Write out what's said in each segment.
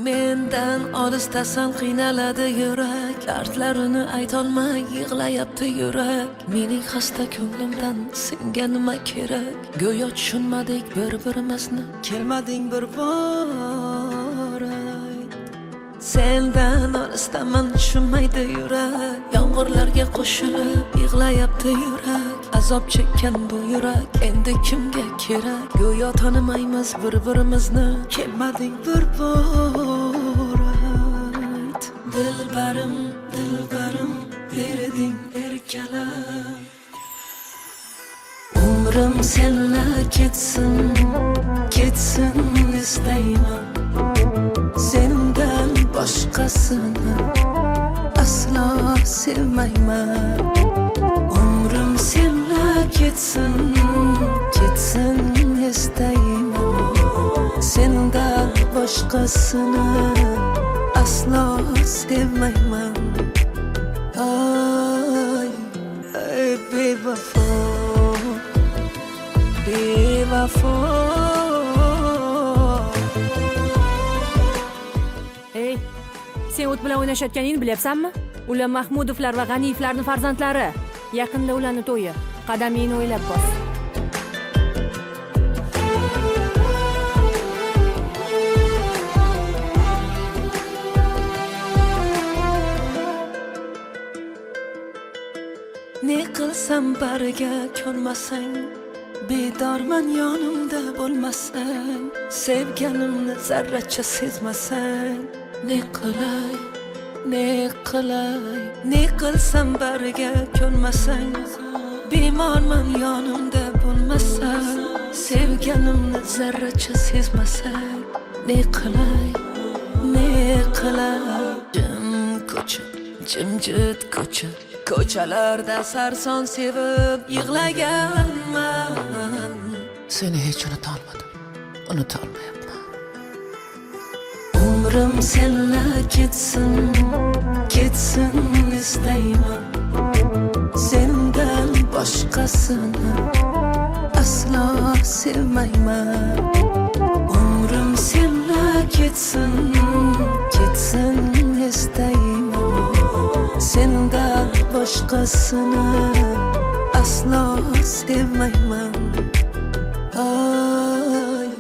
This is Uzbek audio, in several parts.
Mendan olisdasan qiynaladi yurak, dardlarini aytolmay yig'layapti yurak. Mening xasta ko'nglimdan senga nima kerak? Go'yo tushunmadik bir-birimizni, kelmading bir bor. Sendan olisdaman tushunmaydi yurak, yomg'irlarga qo'shilib yig'layapti yurak. Azob chekkan bu yurak endi kimga kerak? Go'yo tanimaymiz bir-birimizni, kelmading bir bor. Dilbarim, dilbarim, berding erkalam. Umrim senla ketsin, ketsin istayman. Sendan boshqasini aslo sevmayman. Umrim senla ketsin, ketsin istayman. Sendan boshqasini aslo sevmayman. Ay, ay bevafo, bevafo. Ey, sen o't bilan o'ynashayotganingni bilyapsanmi? Ular Mahmudovlar va G'aniyevlarning farzandlari. Yaqinda ularning to'yi. Qadamingni o'ylab bos. Ne qilsam bariga ko'nmasang, bedorman yonimda bo'lmasang, sevganimni zarracha sezmasang, ne qilay, ne qilay, ne qilsam bariga ko'nmasang, bemorman yonimda bo'lmasang, sevganimni zarracha sezmasang, ne qilay, ne qilay. Jim ko'cha, jimjit ko'cha, ko'chalarda sarson sevib yig'laganman. Seni hech unutolmadim, unutolmayapman. Umrim senla ketsin, ketsin istayman. Sendan boshqasini aslo sevmayman. Umrim senla ketsin, ketsin istayman. Sendan boshqasini aslo sevmayman. Ay,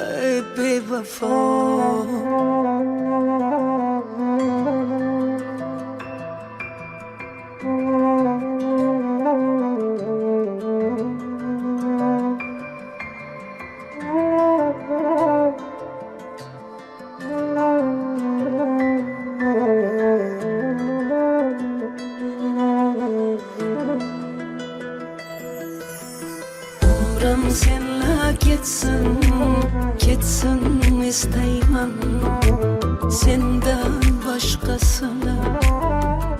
ay bevafo. Umrim senla ketsin, ketsin istayman. Sendan boshqasini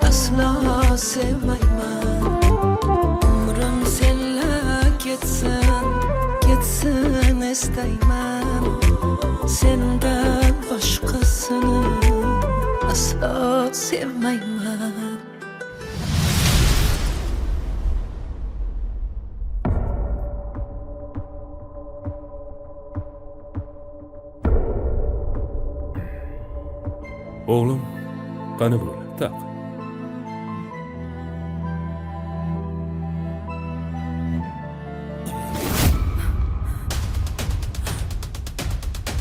aslo sevmayman. Umrim senla ketsin, ketsin istayman. Sendan boshqasini aslo sevmayman. Oğlum, qani bo'ldi, taq.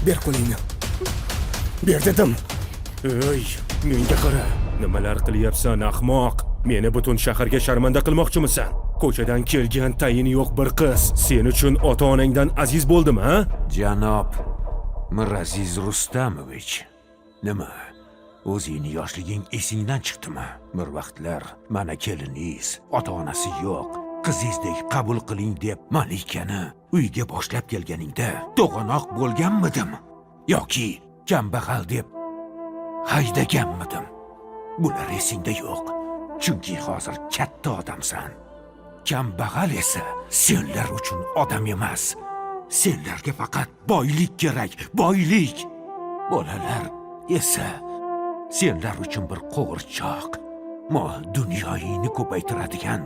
Ber qo'lingni. Ber dedim. Ey, menga qara. Nimalar qilyapsan, ahmoq? Meni butun shaharga sharmanda qilmoqchimisan? Ko'chadan kelgan tayini yo'q bir qiz sen uchun ota-onangdan aziz bo'ldimi, ha? Janob Miraziz Rustamovich, nima? O'zingni yoshliging esingdan chiqdimi? Bir vaqtlar mana keliningiz, ota-onasi yo'q, qizingizdek qabul qiling deb Malikani uyga boshlab kelganingda to'g'anoq bo'lganmidim yoki kambag'al deb haydaganmidim? Bular esingda yo'q. Chunki hozir katta odamsan. Kambag'al esa senlar uchun odam emas. Senlarga faqat boylik kerak, boylik. Bolalar esa senlar uchun bir qo'g'irchoq, mol dunyoyingni ko'paytiradigan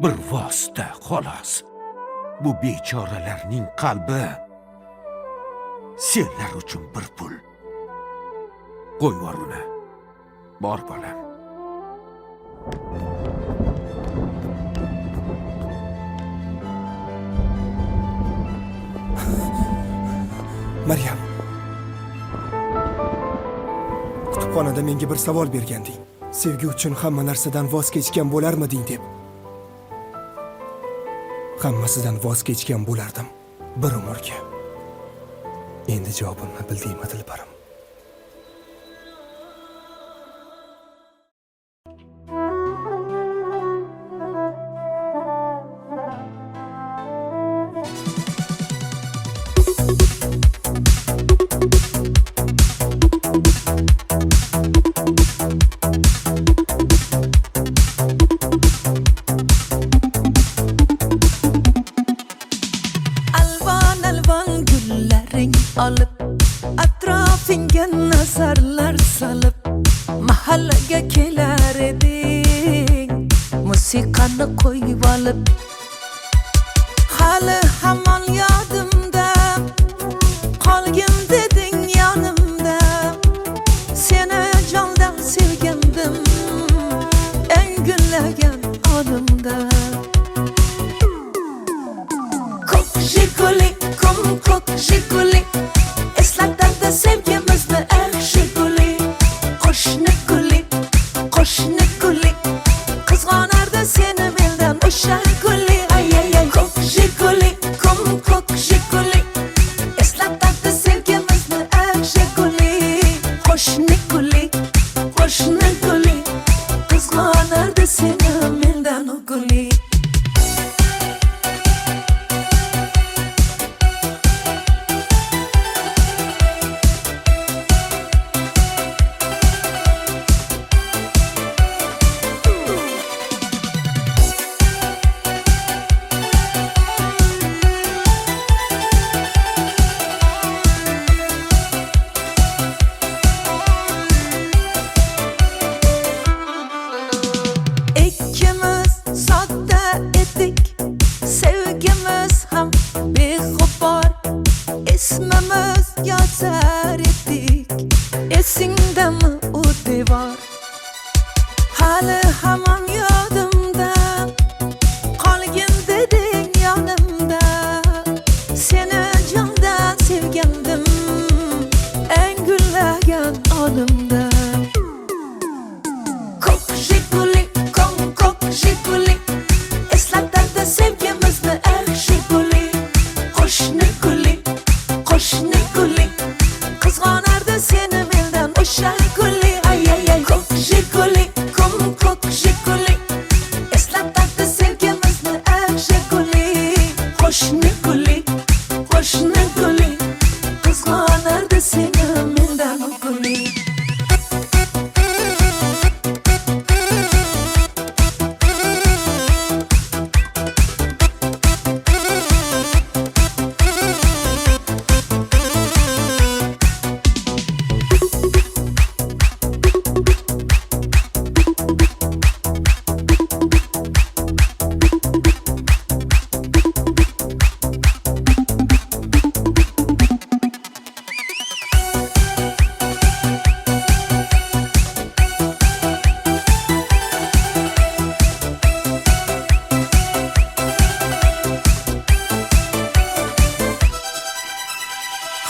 bir vosita xolos. Bu bechoralarning qalbi senlar uchun bir pul, Qo'y bor uni. Bor bolam. Maryam. Kutubxonada menga bir savol berganding. Sevgi uchun hamma narsadan voz kechgan bo'larmiding deb. Hammasidan voz kechgan bo'lardim. Bir umrga. Endi javobimni bildingmi, Dilbarim? Alvon alvon gullaring olib atrofingga nazarlar solib mahallaga kelar eding musiqani qo'yib olib hali hamon yodimda qolgin deding yonimda seni jondan sevgandim eng gullagan onimda Ko'k Jiguli, ko'k Jiguli eslatadi sevgimizni eng Jiguli qo'shni guli qizg'onardi seni mendan o'sha guli ay ay ay Ko'k Jiguli eslatadi sevgimizni eng Jiguli qo'shni guli qizg'onardi seni mendan o guli İkimiz sodda edik sevgimiz ham beg'ubor ismimiz yozar edik esingdami u devor hali hamon yodimda qolgin deding yonimda seni jondan sevgandim eng gullagan onimda Ko'k Jiguli eslatadi sevgimizni eng Jiguli qo'shni guli qizg'onardi seni mendan o'sha guli ay ay ay Ko'k Jiguli eslatadi sevgimizni eng Jiguli qo'shni guli qizg'onardi seni mendan o guli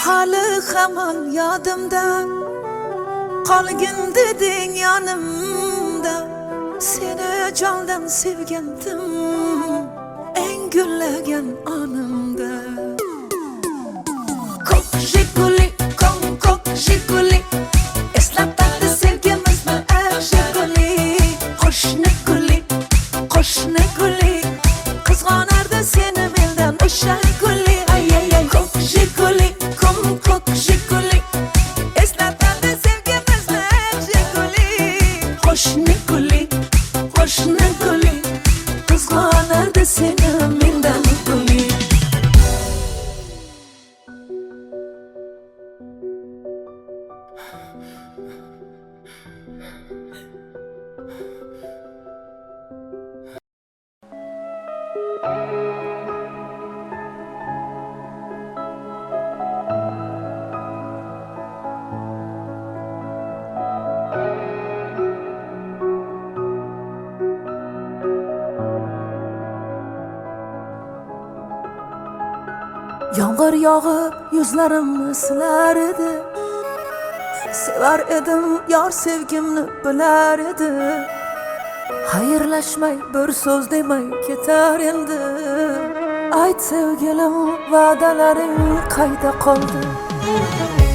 hali hamon yodimda qolgin deding yonimda seni jondan sevgandim eng gullagan onimda Ko'k Jiguli eslatadi sevgimizni eng Jiguli qo'shni guli qizg'onardi seni mendan o'sha guli ay ay ay Ko'k Jiguli eslatadi sevgimizni eng Jiguli qo'shni guli qizg'onardi seni mendan guli Yomg'ir yog'ib yuzlarimni silar edi. Sevar edim yor sevgimni bilar edi. Xayrlashmay bir so'z demay ketar endi. Ayt sevgilim va'dalaring qayda qoldi?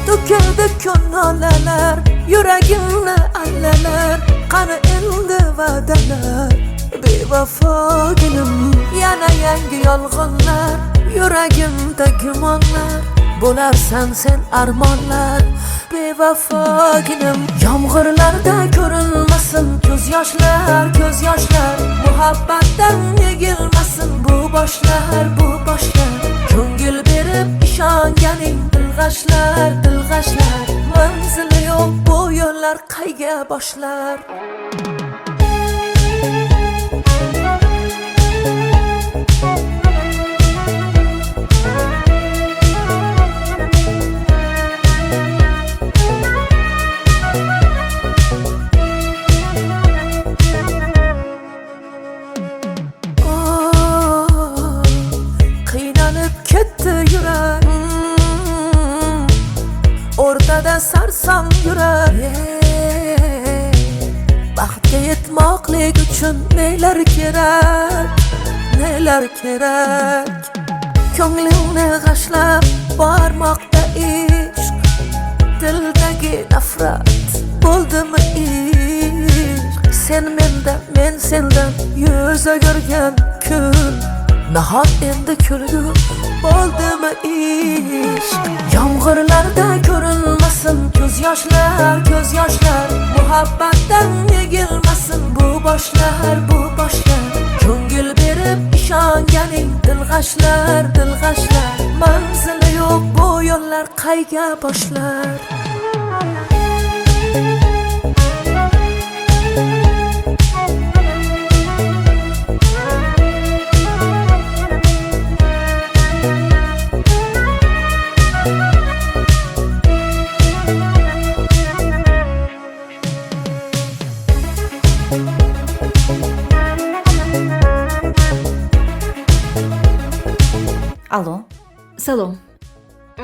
To'kildi ko'ngillar, yuragimni allalar. Qani endi va'dalar, bevafogilim. Yana yangi yolg'onlar, yuragimda gumonlar. Bo'larsan sen armonlar, bevafogilim. Yomg'irlarda ko'rinmasin ko'z yoshlar, ko'z yoshlar. Muhabbatdan yegilmasin bu boshlar, bu boshlar. Ko'ngil berib ishonganing dilg'ashlar, dilg'ashlar. Manzili yo'q bu yo'llar qayga boshlar? O'rtada sarsam yurak, baxtga yetmoqlik uchun nelar kerak, nelar kerak. Ko'nglimni g'ashlab bormoqda ishq, dildagi nafrat bo'ldimi ishq. Sen mendan, men sendan yuz o'girgan kun, nahot endi kulgu bo'ldimi ishq? Yomg'irlarda ko'rinmasin ko'z yoshlar, ko'z yoshlar. Muhabbatdan yegilmasin bu boshlar, bu boshlar. Ko'ngil berib ishonganing dilg'ashlar, dilg'ashlar. Manzili yo'q bu yo'llar qayga boshlar? Allo. Salom.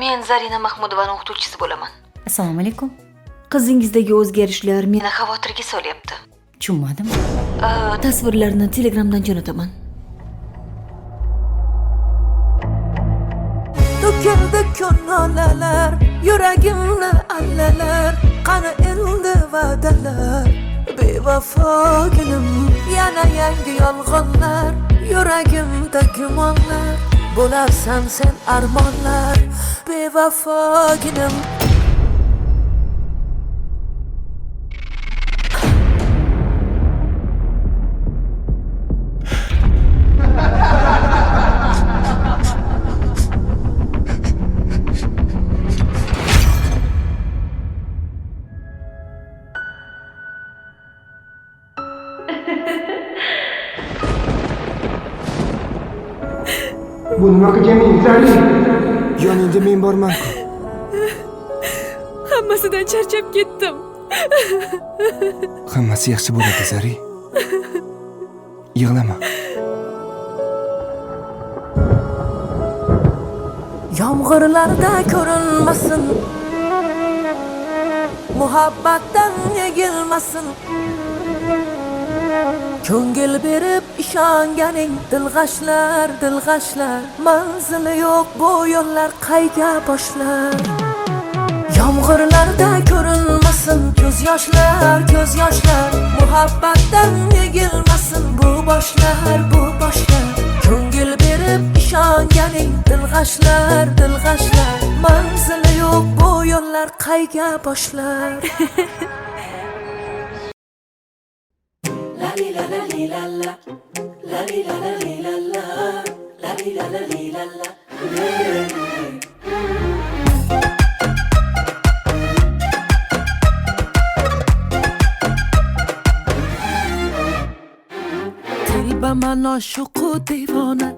Men Zarina Mahmudovaning o'qituvchisi bo'laman. Assalomu alaykum. Qizingizdagi o'zgarishlar meni Meni xavotirga solyapti. Tushunmadim. tasvirlarni Telegramdan jo'nataman. To'kildi ko'ngillar, yuragimni allalar. Qani endi va'dalar, bevafogilim. Yana yangi yolg'onlar, yuragimda gumonlar. Bo'larsan sen armonlar, bevafogilim. Bu nima qilganing Zari? Yoningda men borman-ku. Hammasidan charchab ketdim. Hammasi yaxshi bo'ladi, Zari. Yig'lama. Yomg'irlarda ko'rinmasin, muhabbatdan yegilmasin. Ko'ngil berib ishonganing dilg'ashlar, dilg'ashlar. Manzili yo'q bu yo'llar qayga boshlar? Yomg'irlarda ko'rinmasin ko'z yoshlar, ko'z yoshlar. Muhabbatdan yegilmasin bu boshlar, bu boshlar. Ko'ngil berib ishonganing dilg'ashlar, dilg'ashlar. Manzili yo'q bu yo'llar qayga boshlar? Teybaman oshiqu devona,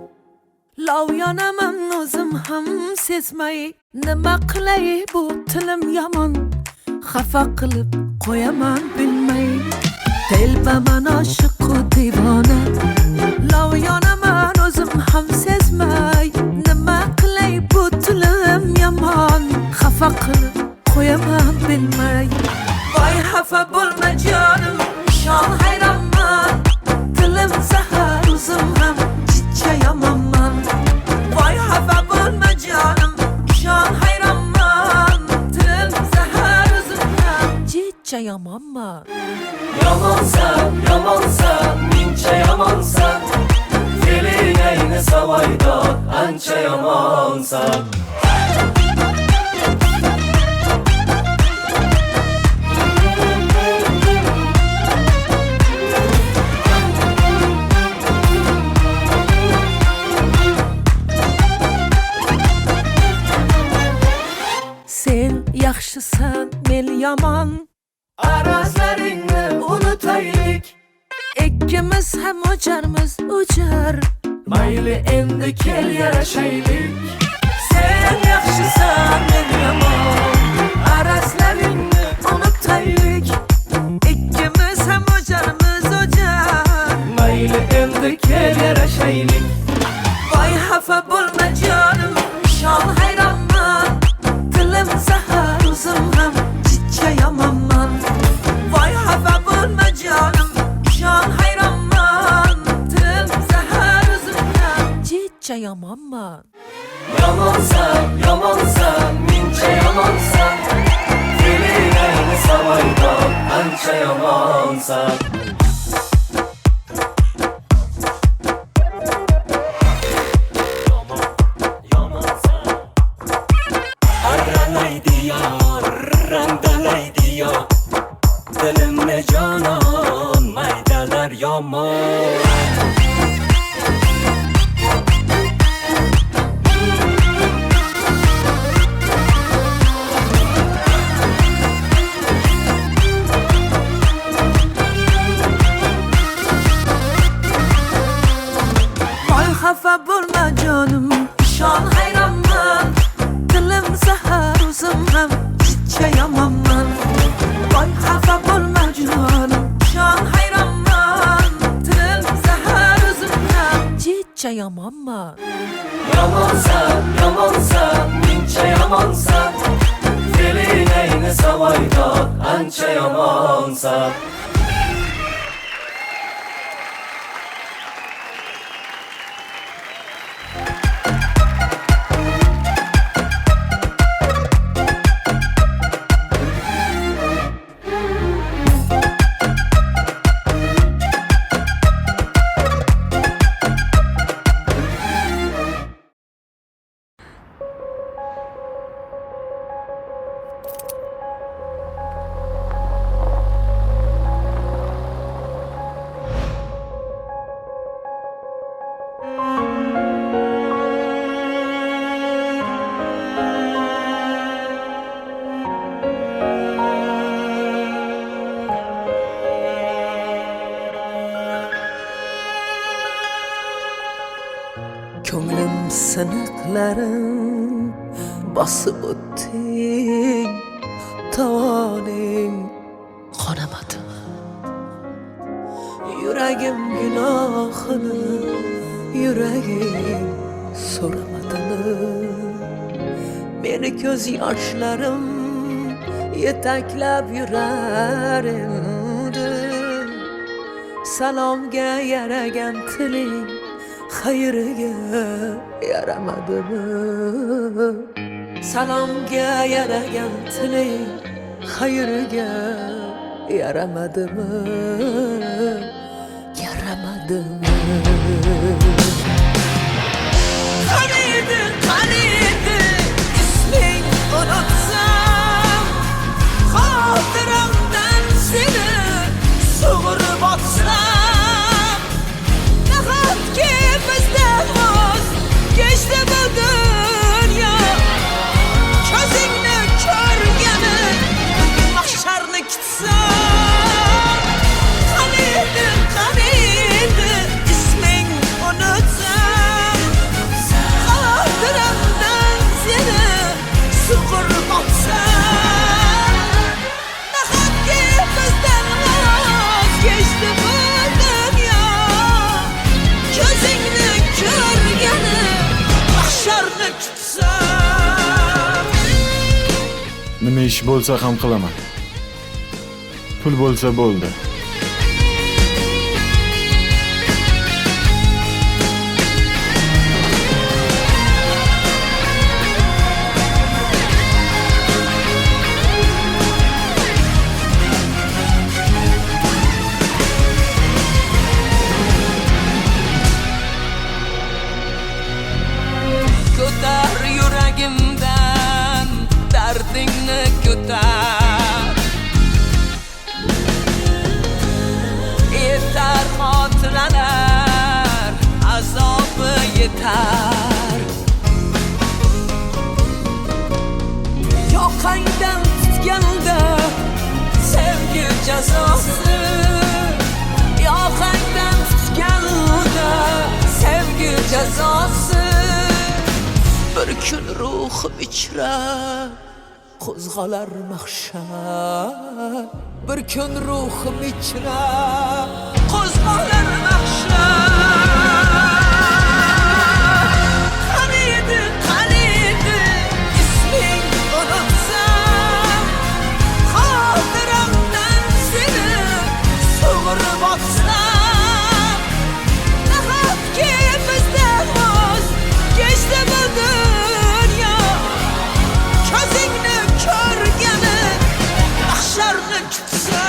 lov yonaman o'zim ham sezmay. Nima qilay bu tilim yomon, xafa qilib qo'yaman bilmay. Teybaman oshiqu devona, lov yonaman o'zim ham sezmay. Nima qilay bu yomonsan. Sen yaxshisan, men yomon. Arazlaringni unutaylik. Ikkimiz ham o'jarmiz, o'jar. Mayli endi kel yarashaylik. Sen yaxshisan, men yomon. Arazlaringni unutaylik. Ikkimiz ham o'jarmiz, o'jar. Mayli endi kel yarashaylik. Voy xafa bo'lma jonim, shon hayronman. Dilim zahar, o'zim ham chicha yomonman. Voy xafa bo'lma jonim, shon hayronman. Dilim zahar, o'zim ham chicha yomonman. Yomonsan, yomonsan, mencha yomonsan. Fe'lingni savoydan ancha yomonsan. Randalaydi yo, dilimni jonon maydalar yomon. Voy xafa bo'lma jonim, shon hayronman. Dilim zahar, o'zim ham chicha yomonman. Voy xafa bo'lma jonim, shon hayronman. Dilim zahar, o'zim ham chicha yomonman. Yomonsan, yomonsan, mencha yomonsan. Fe'lingni savoydan ancha yomonsan. Ko'nglim siniqlarim bosib o'tding, tovoning qonamadimi? Yuragim gunohini, yuragim so'ramadimi? Meni ko'z yoshlarim yetaklab yurar endi. Salomga yaragan tiling xayriga yaramadimi? Salomga yaragan tiling xayriga yaramadimi? Yaramadimi? Qaniydi, qaniydi isming unutsam, xotiramdan seni sug'urib otsam. Nahotki bizdan voz kechdi bu dunyo, ko'zingni ko'rgani mahsharni kutsam. Qaniydi, qaniydi isming unutsam, xotiramdan seni sug'urib otsam. Nahotki bizdan voz kechdi bu dunyo, ko'zingni ko'rgani mahsharni kutsam. Nima ish bo'lsa ham qilaman. Pul bo'lsa bo'ldi. bir kun ruhim ichra qo'zg'alar mahshar, bir kun ruhim ichra qo'zg'alar mahshar. Qani edi isming unutsam, xotiramdan seni sug'urib otsam, nahotki bizdan voz kechdi bu dunyo, ko'zingni ko'rgani mahsharni kutsam.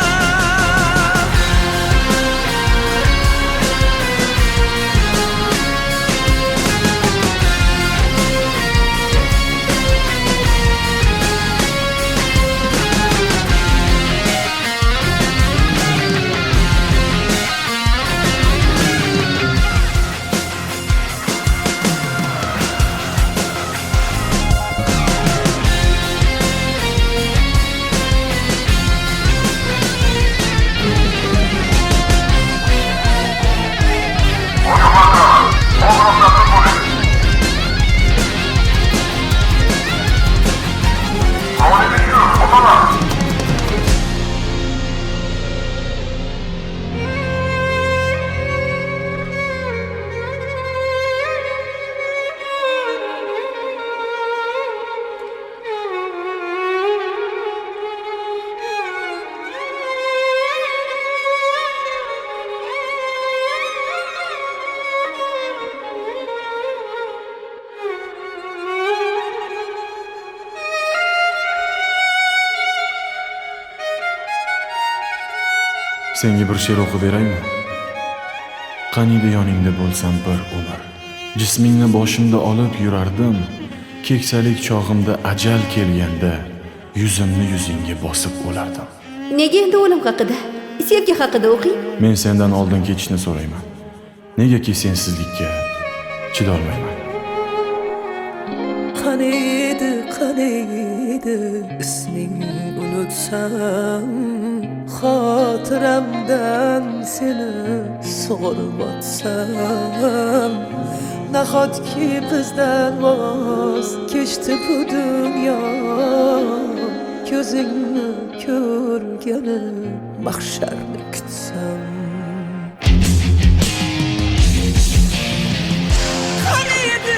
Senga bir she'r o'qib beraymi? Qaniydi yoningda bo'lsam bir umr. Jismingni boshimda olib yurardim. Keksalik chog'imda ajal kelganda yuzimni yuzingga bosib o'lardim. Nega endi o'lim haqida, sevgi haqida o'qing? Men sendan oldin ketishni so'rayman. Negaki sensizlikka chidolmayman. Qani edi isming unutsam, xotiramdan seni sug'urib otsam, nahotki bizdan voz kechdi bu dunyo, ko'zingni ko'rgani mahsharni kutsam. Qani edi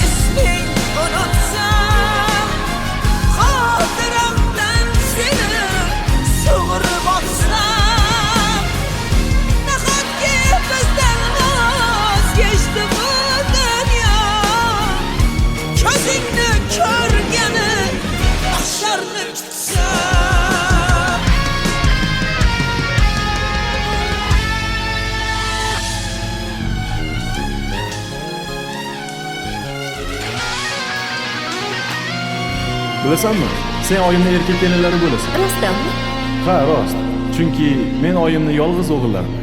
isming unutsam, xotiramdan seni sug'urib otsam, nahotki bizdan voz kechdi bu dunyo, ko'zingni ko'rgani mahsharni kutsam. Bilasanmi? Sen oyimni erkak kelinlari bo'lasan. Rostdanmi? Ha, rost. Chunki men oyimni yolg'iz o'g'illarman.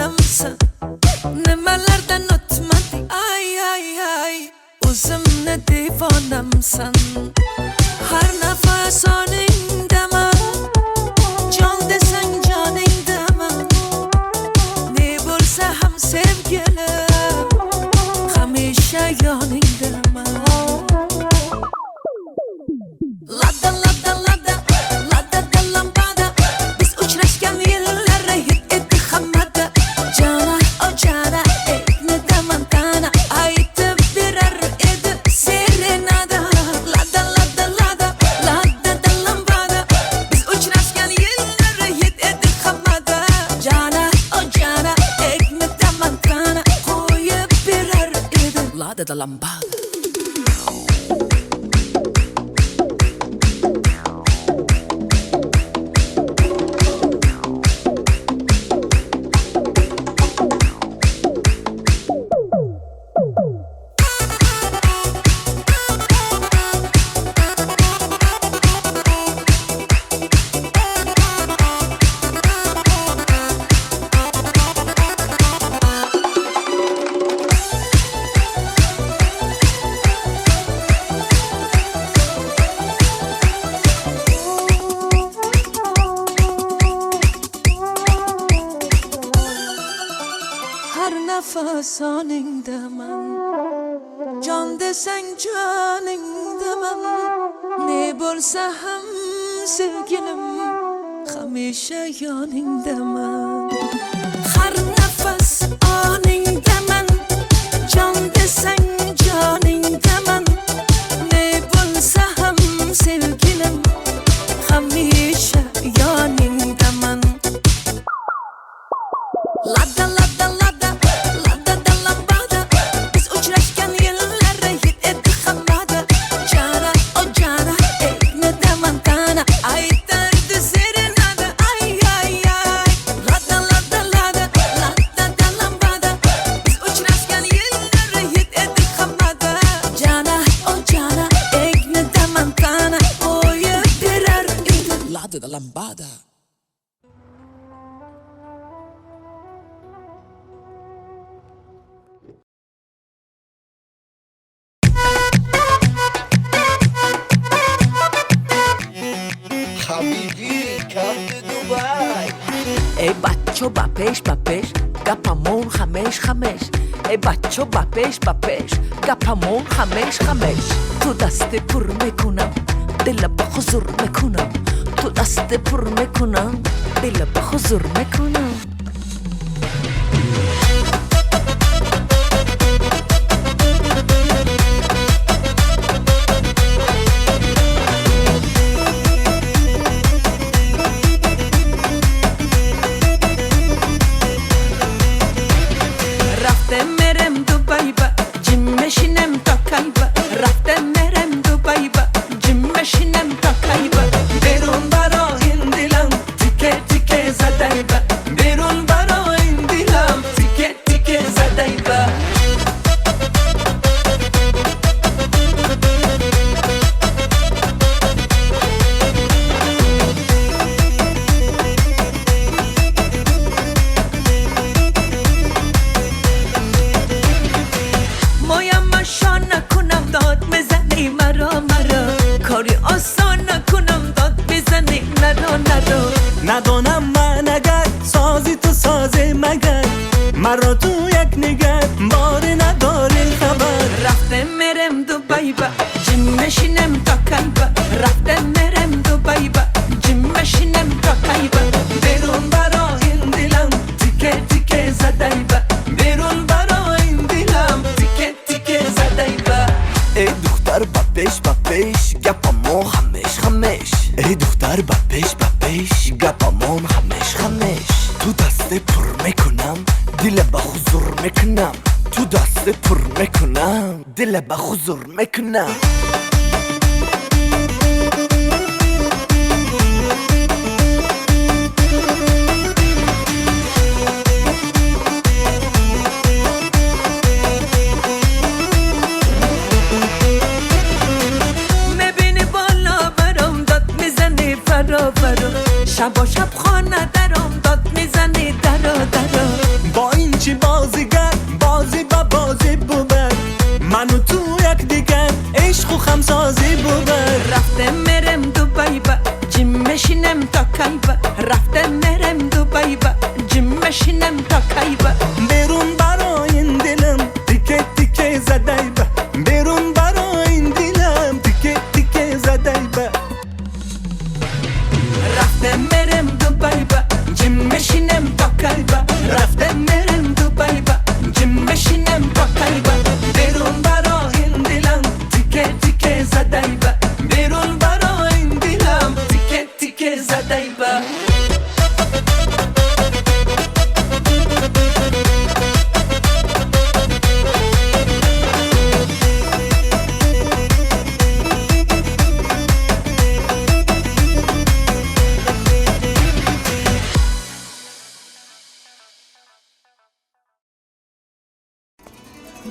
odamsan nimalardan o'tmading ay ay ay o'zimni devonamsan har nafas oningdaman jon desang joningdaman ne bo'lsa ham sevgilim hamisha yoningdaman Lada lada lada lada da lambada biz uchrashgan yillar hit etdi hammada jana o jana ne damantana aytib berar edi serenada lada lada lada lada da lambada biz uchrashgan yillar hit etdi hammada jana o jana ne damantana qo'yib berar edi lada da lambada har nafas oningdaman jon desang joningdaman ne bo'lsa ham sevgilim hamisha yoningdaman har nafas oningdaman jon desang joningdaman ne bo'lsa ham sevgilim hamisha yoningdaman Lada lada lada lada da lambada biz uchrashgan yillar hit etdi hammada jana o jana ne damantana aytardi serenada ay ay ay lada lada lada lada da lambada biz uchrashgan yillar hit etdi hammada jana o jana ne damantana qo'yib berar edi lada da lambada ای بچه با پیش گپمون خمش ای بچه با پیش گپمون خمش تو دست پر میکنم دل با حضور میکنم تو دست پر میکنم دل با حضور میکنم ندانم من اگر سازی تو سازه مگر مرا تو یک نگه باری نداری خبر رفته مرم دوبای با جیم مشینم تا کایبا رفته مرم دوبای با جیم مشینم تا کایبا بیرون برا این دلم تیکه تیکه زدای با بیرون برا این دلم تیکه تیکه زدای با ای دختر با پیش گپمون خمش ای دختر با پیش گپمون خمش تو دست پر میکنم دل با حضور میکنم تو دست پر میکنم دل با حضور میکنم شب و شب خانه درام داد میزنی درا berun baroyin dilim tike tike zadayba berun baroyin dilim tike tike zadayba raftem merem Dubayba cimmeshinem bakayba raftem merem Dubayba cimmeshinem bakayba berun baroyin dilim tike tike zadayba berun baroyin dilim tike tike zadayba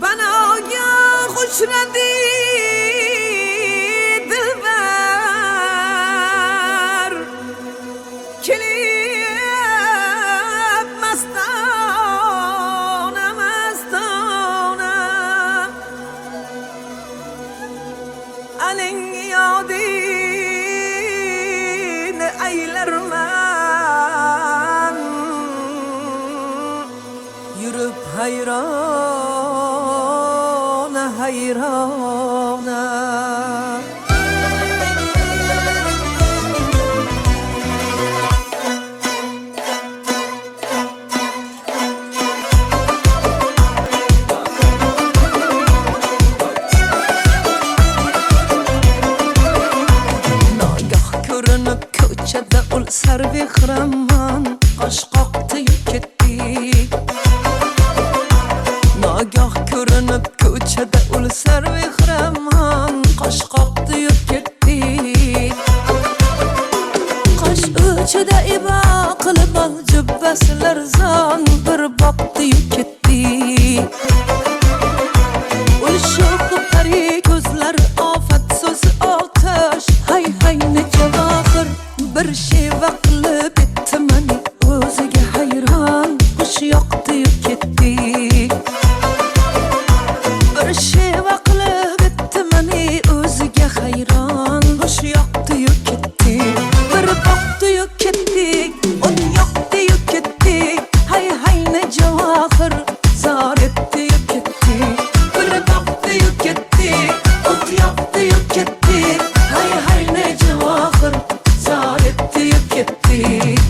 bana ya خوشنودی دلبر کلید مستانه مستانه alin yadin eylermen yürüp hayrana hayrana ko'rinib ko'chada ul sarvehraman qoshqoqda ketdik nogoh ko'rinib ko'chada ul sarvehraman qoshqoqda ketdik qosh uchida ibo qilib ol jubbasilar zon bir boqdi ketdik ul sho'xi pari ko'zlar ofat so'zi otash hay hay necha vaqir bir sheva qilib bitti mani o'ziga hayron xush yoqdi ketdik bir sheva qilib bitti mani o'ziga hayron xush yoqdi ketdik bir boqdi ketdik o't yoqdi ketdik hay hay necha vaqir zor etdi ketdik bir boqdi ketdik o't yoqdi ketdik hay hay necha vaqir zor etdi ketdik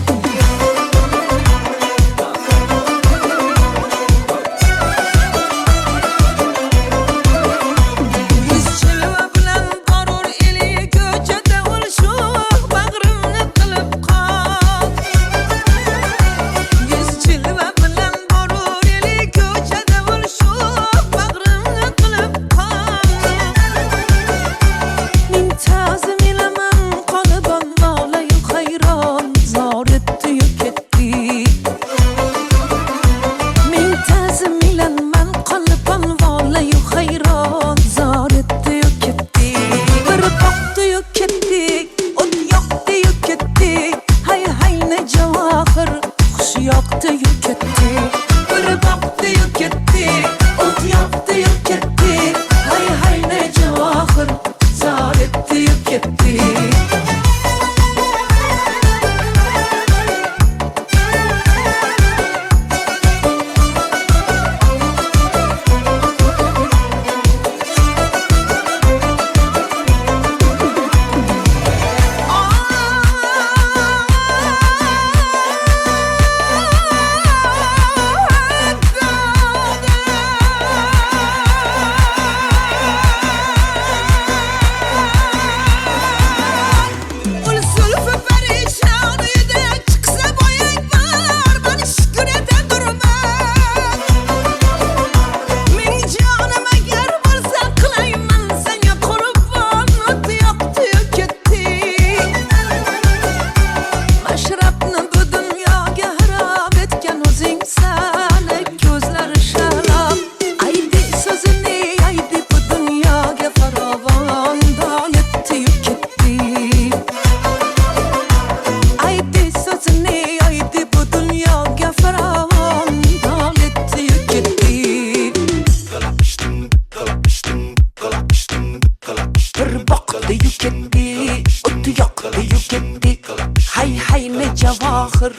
hay hay necha vaqir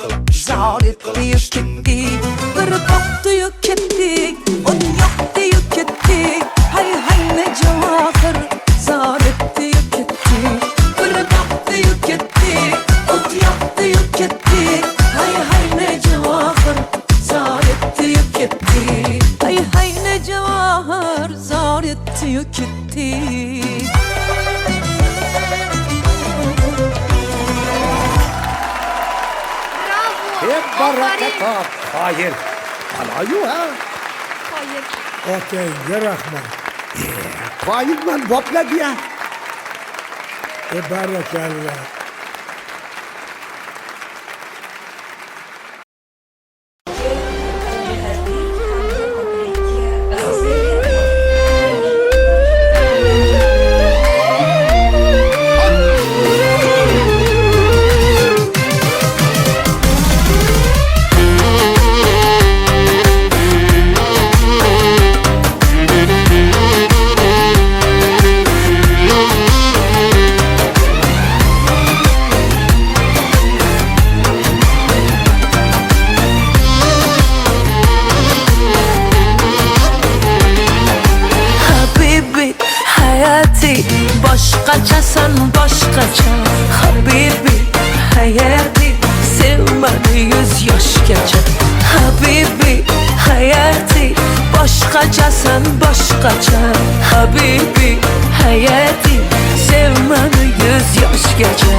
zor etdi ketdik Bir boqdi-yu ketdik, o't yoqdi-yu ketdik. Hay hay ne javohir zor etdi-yu ketdik. Bir boqdi-yu ketdik, o't yoqdi-yu ketdik. Hay hay ne javohir zor etdi-yu ketdik. Hay hay ne javohir zor etdi-yu ketdik. Hep baraka top. Hayır. Alayu ha. Hayır. Otangga rahmat. Qoyilman boplab ya. Barakallah. Habibi hayati boshqachasan boshqacha. Habibi hayati sevmani 100 yoshgacha. Habibi hayati boshqachasan boshqacha. Habibi hayati sevmani 100 yoshgacha.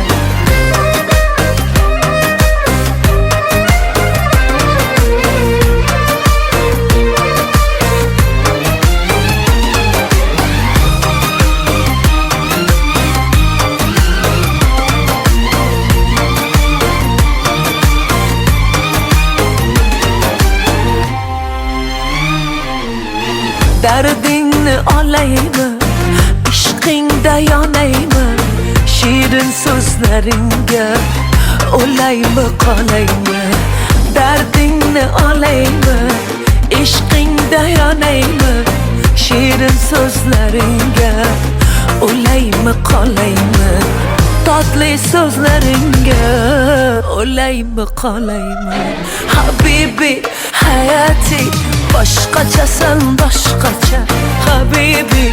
Dardingni olaymi, ishqingda yonaymi, shirin so'zlaringga o'laymi qolaymi. Dardingni olaymi, ishqingda yonaymi, shirin so'zlaringga o'laymi qolaymi. Tatlı so'zlaringga o'laymi qolaymi. Habibi hayati boshqachasan boshqacha. Habibi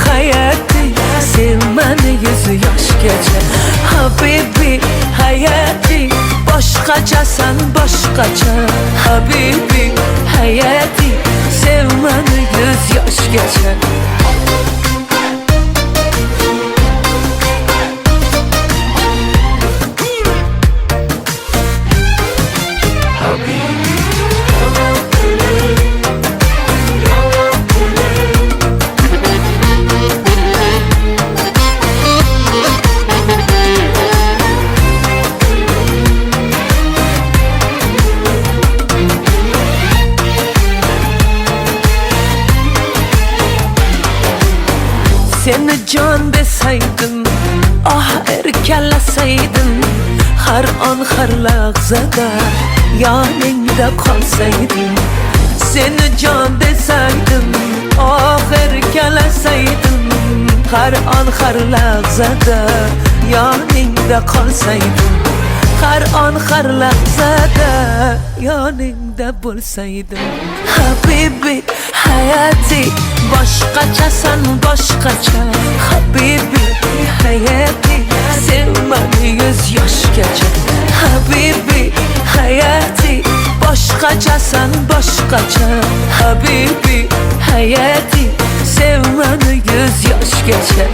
hayati sevmani 100 yoshgacha. Habibi hayati boshqachasan boshqacha. Habibi hayati sevmani 100 yoshgacha. Seni can desaydım, ah erkalasaydım. Har an har lahzada yaningda qolsaydım. Seni can desaydım, ah erkalasaydım. Har an har lahzada yaningda qolsaydım. Har an har lahzada yaningda bo'lsaydim. Habibi hayati boshqachasan boshqacha. Habibi hayati sevmani 100 yoshgacha. Habibi hayati boshqachasan boshqacha. Habibi hayati sevmani 100 yoshgacha.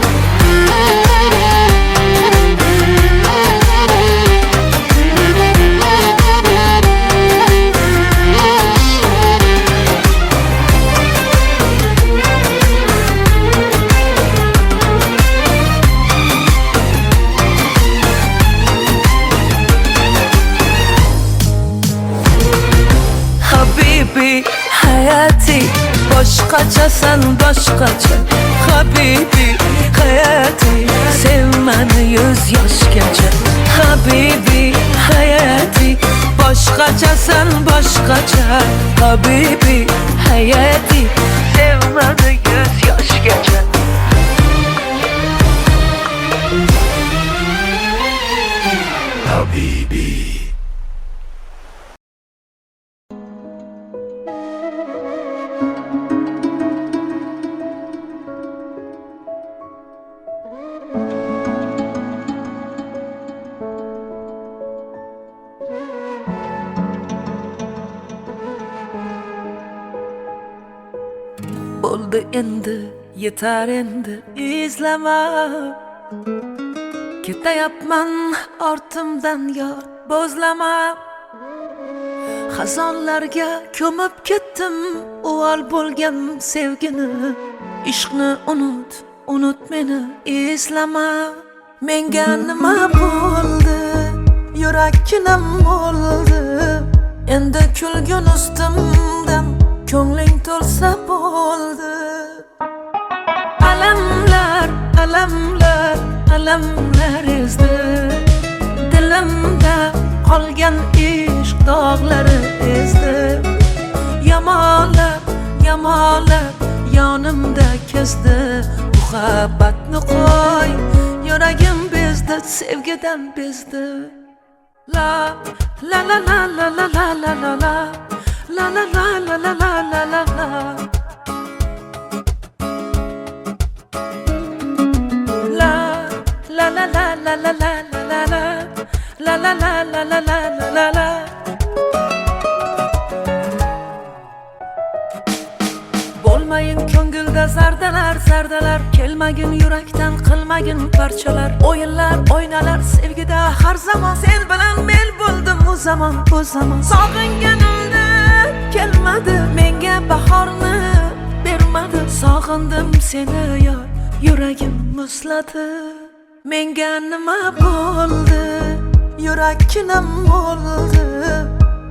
Habibi hayati boshqachasan boshqacha. Habibi hayati sevmani 100 yoshgacha. Habibi hayati boshqachasan boshqacha. Habibi hayati sevmani 100 yoshgacha. Habibi. bo'ldi endi, yetar endi izlama. Ketayapman ortimdan yor, bo'zlama. Xazonlarga ko'mib ketdim, uvol bo'lgan sevgini. Ishqni unut meni, eslama. Menga nima bo'ldi? Yurakkinam bo'ldi. Endi kulgun ustimdan ko'ngling to'lsa bo'ldi. Alamlar ezdi. Dilimda qolgan ishq dog'lari ezdi. Yamalab yonimda kezdi. Muhabbatni qo'y, yuragim bezdi, sevgidan bezdi. La la la la la la la la la la la la la la la la la la la. La la la la la la la la la la la la la la la la la. Bo'lmayin ko'ngilda zardalar, kelmagin yurakdan, qilmagin parchalar. O'yinlar, o'ynalar sevgida har zamon, sen bilan men bo'ldim u zamon. Sog'inganimda kelmadi, menga bahorni bermadi. Sog'indim seni yor, yuragim muzladi. Menga nima bo'ldi? Yurakkinam bo'ldi.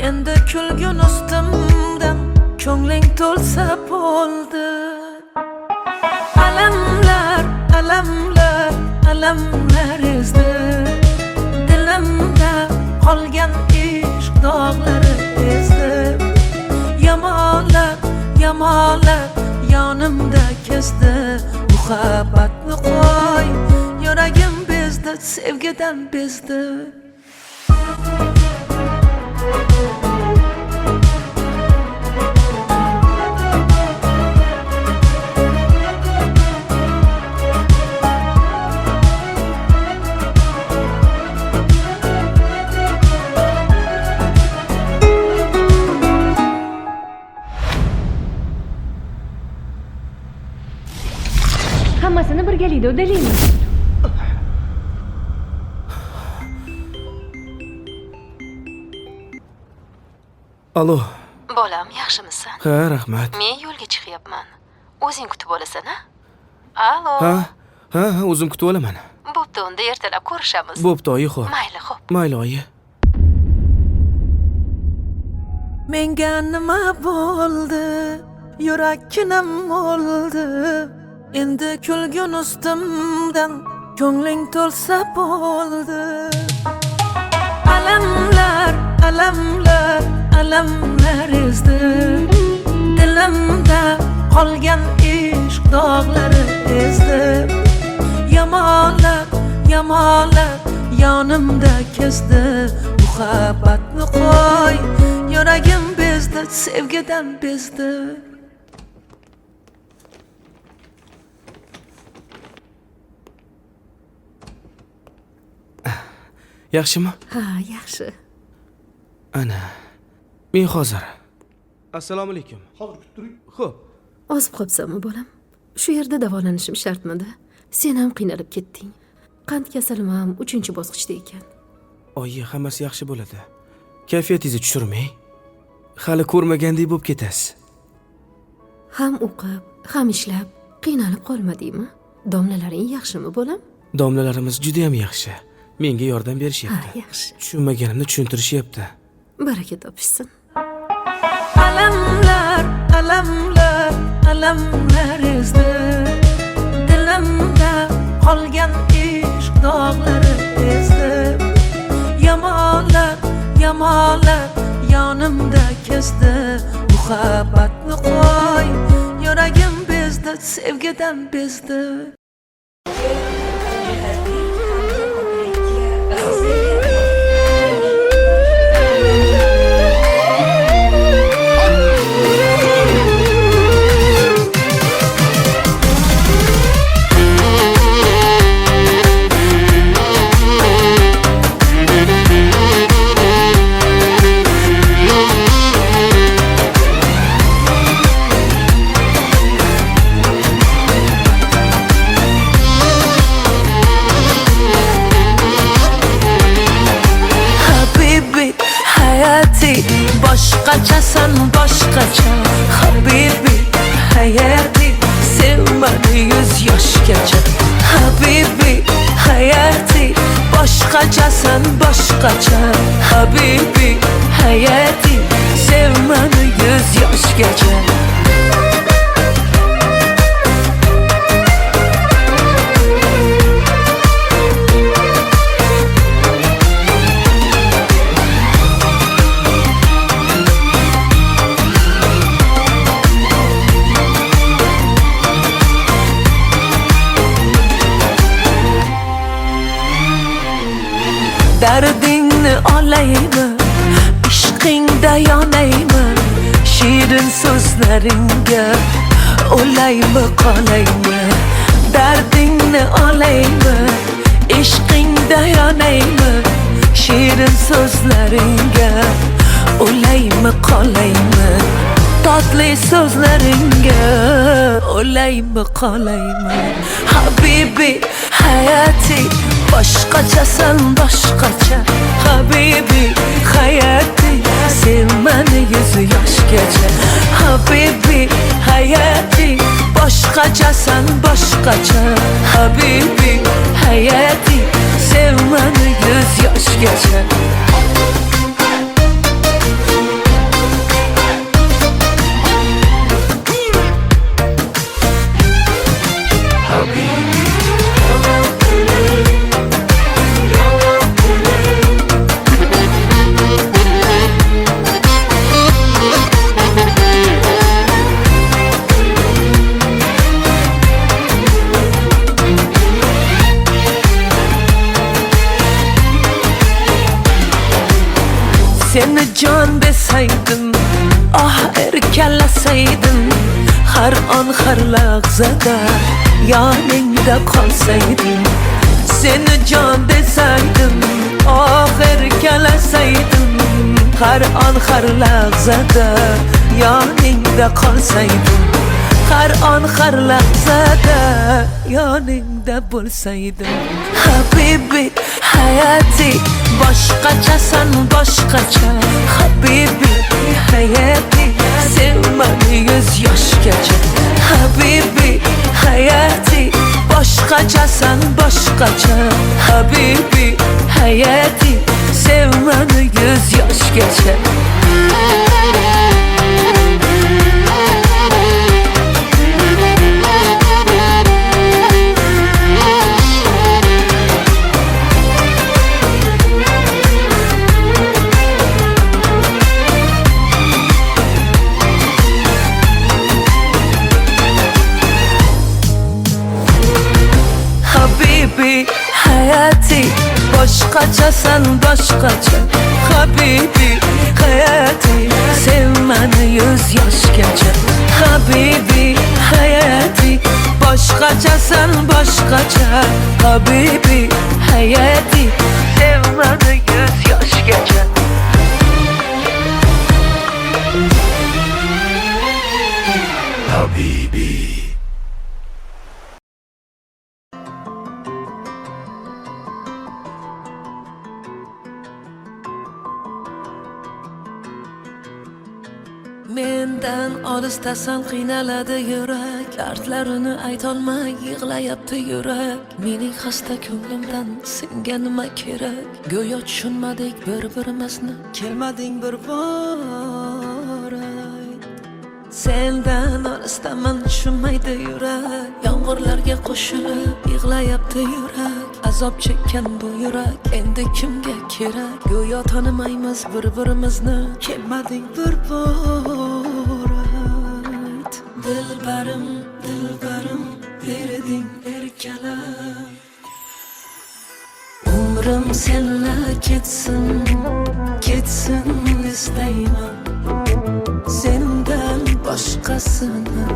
Endi kulgun ustimdan ko'ngling to'lsa bo'ldi. Alamlar ezdi. Dilimda qolgan ishq dog'lari ezdi. Yamalab yonimda kezdi. Muhabbatni qo'y, yuragim bezdi, sevgidan bezdi. Hammasini birgalikda uddalaymiz. Alo. Bolam, yaxshimisan? Ha, rahmat. Men yo'lga chiqyapman. O'zing kutib olasan-a? Alo. Ha, o'zim kutib olaman. Bo'pti, unda ertalab ko'rishamiz. Bo'pti, oyi, xo'p. Mayli, xo'p. Mayli, oyi. Menga nima bo'ldi? Yurakkinam bo'ldi. Endi kulgun ustimdan ko'ngling to'lsa bo'ldi. Alamlar ezdi. Dilimda qolgan ishq dog'lari ezdi. Yamalab yonimda kezdi. Muhabbatni qo'y, yuragim bezdi, sevgidan bezdi. Yaxshimi? Ha, yaxshi. Ana. Men hozir. Assalomu alaykum. Hozir kutib turing. Xo'p. Ozib qolibsanmi bolam? Shu yerda davolanishim shartmidi? Sen ham qiynalib ketding. Qand kasalim ham 3-bosqichda ekan. Oyi, hammasi yaxshi bo'ladi. Kayfiyatingizni tushirmang. Hali ko'rmagandek bo'lib ketasiz. Ham o'qib, ham ishlab qiynalib qolmadingmi? Domlalaring yaxshimi bolam? Domlalarimiz juda ham yaxshi. Menga yordam berishyapti. Ha, yaxshi. Tushunmaganimni tushuntirishyapti. Baraka topishsin. Alamlar ezdi. Dilimda qolgan ishq dog'lari ezdi. Yamalab yonimda kezdi. Muhabbatni qo'y, yuragim bezdi, sevgidan bezdi. yoshgacha Habibi hayati boshqachasan boshqacha Habibi hayati sev meni 100 yoshgacha Dardingni olayman, ishqingda yonayman Shirin so'zlaringga o'laymi qolayman Dardingni olayman, ishqingda yonayman Shirin so'zlaringga o'laymi qolayman Tatlı so'zlaringga o'laymi qolayman Habibi hayati boshqachasan boshqacha Habibi hayati sev meni 100 yoshgacha Habibi hayati boshqachasan boshqacha Habibi hayati sev meni 100 yoshgacha Seni can desaydım, ah erkalasaydım Har an har lahzada yaningda qolsaydım Seni can desaydım, ah erkalasaydım Har an har lahzada yaningda qolsaydım Har an har lahzada yaningda bo'lsaydim Habibi hayati boshqachasan boshqacha Habibi hayati sev meni 100 yoshgacha Habibi hayati boshqachasan boshqacha Habibi hayati sev meni 100 yoshgacha Habibi hayati boshqachasan boshqacha Habibi hayati sev meni 100 yoshgacha Habibi hayati boshqachasan boshqacha Habibi hayati sev meni 100 yoshgacha Habibi. Mendan olisdasan qiynaladi yurak Dardlarini aytolmay yig'layapti yurak Mening xasta ko'nglimdan senga nima kerak Go'yo tushunmadik bir-birimizni kelmading bir bor Sendan olisdaman tushunmaydi yurak Yomg'irlarga qo'shilib yig'layapti yurak Azob chekkan bu yurak endi kimga kerak Go'yo tanimaymiz bir-birimizni kelmading bir bor Dilbarim, dilbarim berding erkalab Umrim senla ketsin, ketsin istayman Sendan boshqasini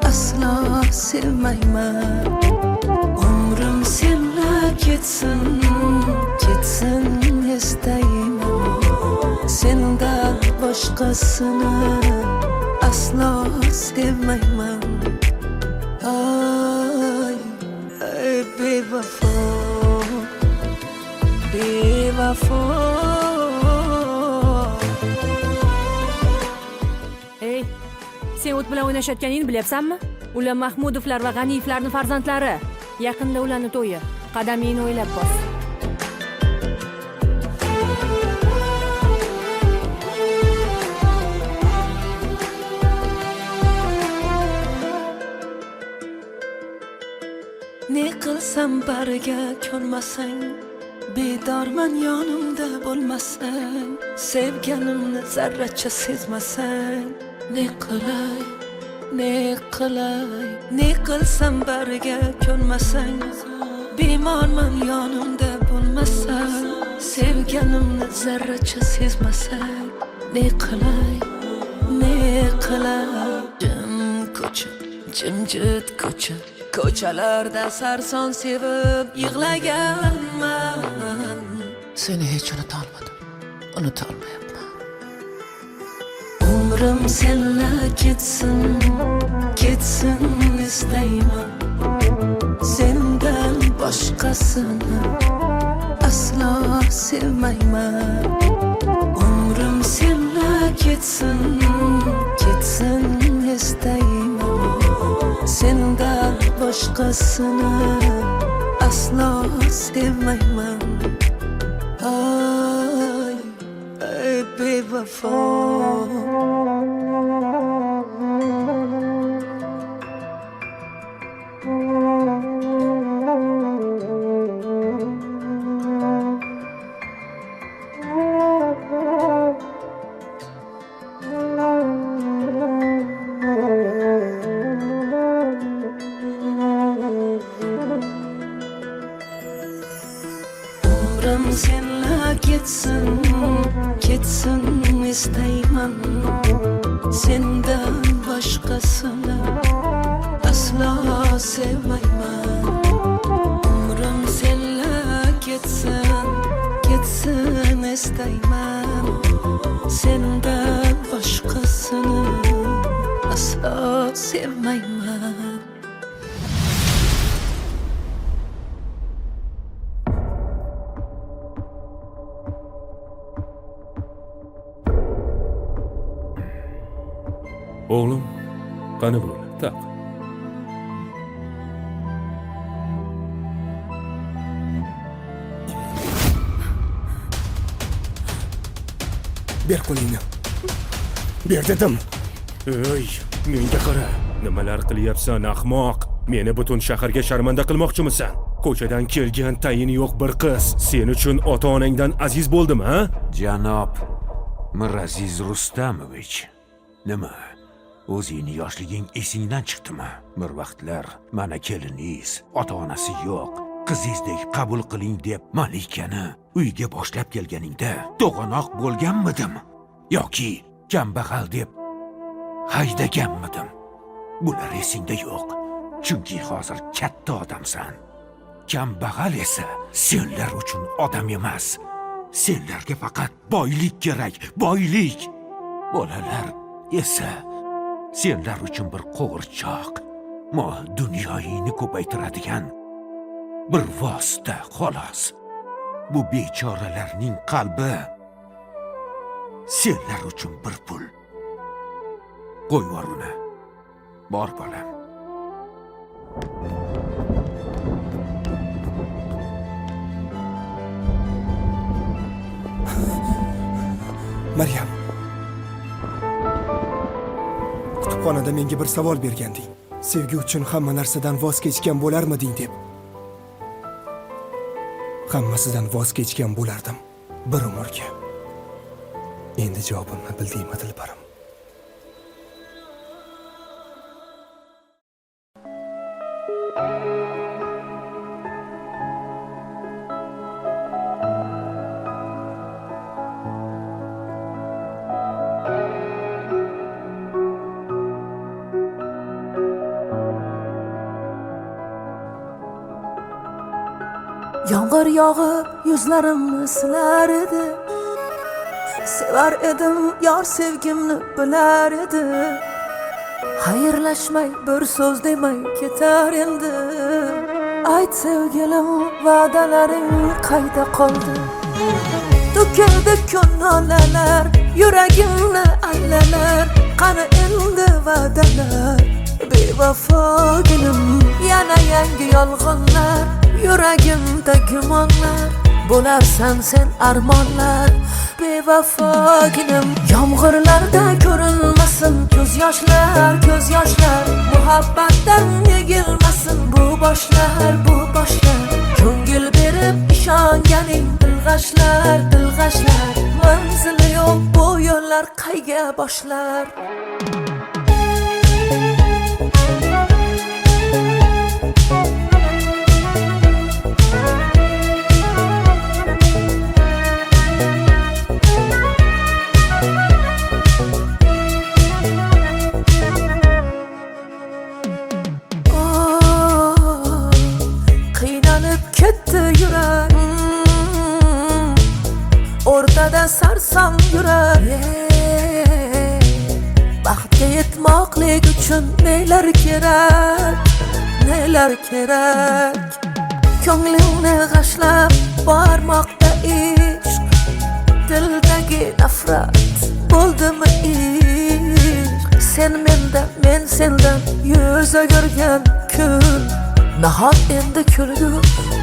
aslo sevmayman Umrim senla ketsin, ketsin istayman Sendan boshqasini aslo sevmayman Ay, ay bevafo, bevafo Ey, sen o't bilan o'ynashayotganingni bilyapsanmi? ular Mahmudovlar va G'aniyevlarning farzandlari. Yaqinda ularning to'yi. Qadamingni o'ylab bos. Ne qilsam bariga ko'nmasang, bedorman yonimda bo'lmasang, sevganimni zarracha sezmasang, ne qilay, ne qilay, ne qilsam bariga ko'nmasang, bemorman yonimda bo'lmasang, sevganimni zarracha sezmasang, ne qilay, ne qilay. Jim ko'cha, jimjit ko'cha, ko'chalarda sarson sevib yig'laganman. Seni hech unutolmayapman. Umrim senla ketsin, ketsin istayman. Sendan boshqasini aslo sevmayman. Umrim senla ketsin, ketsin istayman. Sendan boshqasini aslo sevmayman. Ay, ay bevafo. Umrim senla ketsin, ketsin istayman. Sendan boshqasini aslo sevmayman. Umrim senla ketsin, ketsin istayman. Sendan boshqasini aslo sevmayman. O'g'lim, qani bu? Taq. Ber qo'lingni. Ber dedim. Ey, menga qara. Nimalar qilyapsan, ahmoq? Meni butun shaharga sharmanda qilmoqchimisan? Ko'chadan kelgan tayini yo'q bir qiz sen uchun ota-onangdan aziz bo'ldimi, ha? Janob Miraziz Rustamovich, nima? O'zingni yoshliging esingdan chiqdimi? Bir vaqtlar mana keliningiz, ota-onasi yo'q, qizingizdek qabul qiling deb Malikani uyga boshlab kelganingda to'g'anoq bo'lganmidim yoki kambag'al deb haydaganmidim? Bular esingda yo'q. Chunki hozir katta odamsan. Kambag'al esa senlar uchun odam emas. Senlarga faqat boylik kerak, boylik. Bolalar esa senlar uchun bir qo'g'irchoq, mol dunyoyingni ko'paytiradigan bir vosita xolos. Bu bechoralarning qalbi senlar uchun bir pul. Qo'y uni. Bor bolam. Maryam. Kutubxonada menga bir savol berganding. Sevgi uchun hamma narsadan voz kechgan bo'larmiding deb. Hammasidan voz kechgan bo'lardim bir umrga. Endi javobimni bildingmi, Dilbarim? Yomg'ir yog'ib yuzlarimni silar edi. Sevar edim, yor sevgimni bilar edi. Xayrlashmay bir so'z demay ketar endi. Ayt sevgilim, va'dalaring qayda qoldi? To'kildi ko'ngillar, yuragimni aylanar. Qani endi va'dalar? bevafo günüm. Yana yangi yolg'onlar, yuragimda gumonlar. Bo'larsan sen armonlar, bevafo günüm. Yomg'irlarda ko'rinmasin ko'z yoshlar, ko'z yoshlar. Muhabbatdan yegilmasin bu boshlar, bu boshlar. Ko'ngil berib ishonganing dilg'ashlar, dilg'ashlar. Manzili yo'q bu yo'llar qayga boshlar? O'rtada sarsam yurak, baxtga yetmoqlik uchun nelar kerak, nelar kerak. Ko'nglingni g'ashlab bormoqda ishq, dildagi nafrat bo'ldimi ishq. Sen mendan, men sendan yuz o'girgan kun, nahot endi kulgu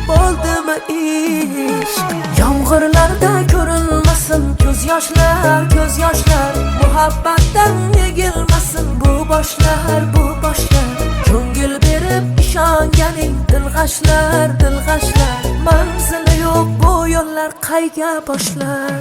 bo'ldimi ishq. Yomg'irlarda ko'rinmasin ko'z yoshlar, ko'z yoshlar. Muhabbatdan yegilmasin bu boshlar, bu boshlar. Ko'ngil berib ishonganing dilg'ashlar, dilg'ashlar. Manzili yo'q bu yo'llar qayga boshlar?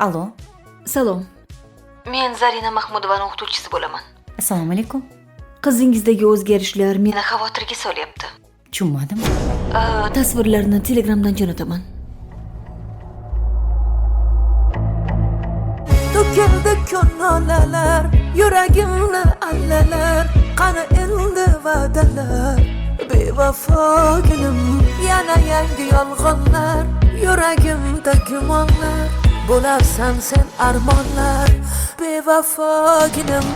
Alo. Salom. Men Zarina Mahmudovaning o'qituvchisi bo'laman. Assalomu alaykum. Qizingizdagi o'zgarishlar meni Meni xavotirga solyapti. Tushunmadim. tasvirlarni Telegramdan jo'nataman. To'kildi ko'ngillar, yuragimni allalar. Qani endi va'dalar, bevafo günüm. Yana yangi yolg'onlar, yuragimda gumonlar. Bo'larsan sen armonlar, bevafo günüm.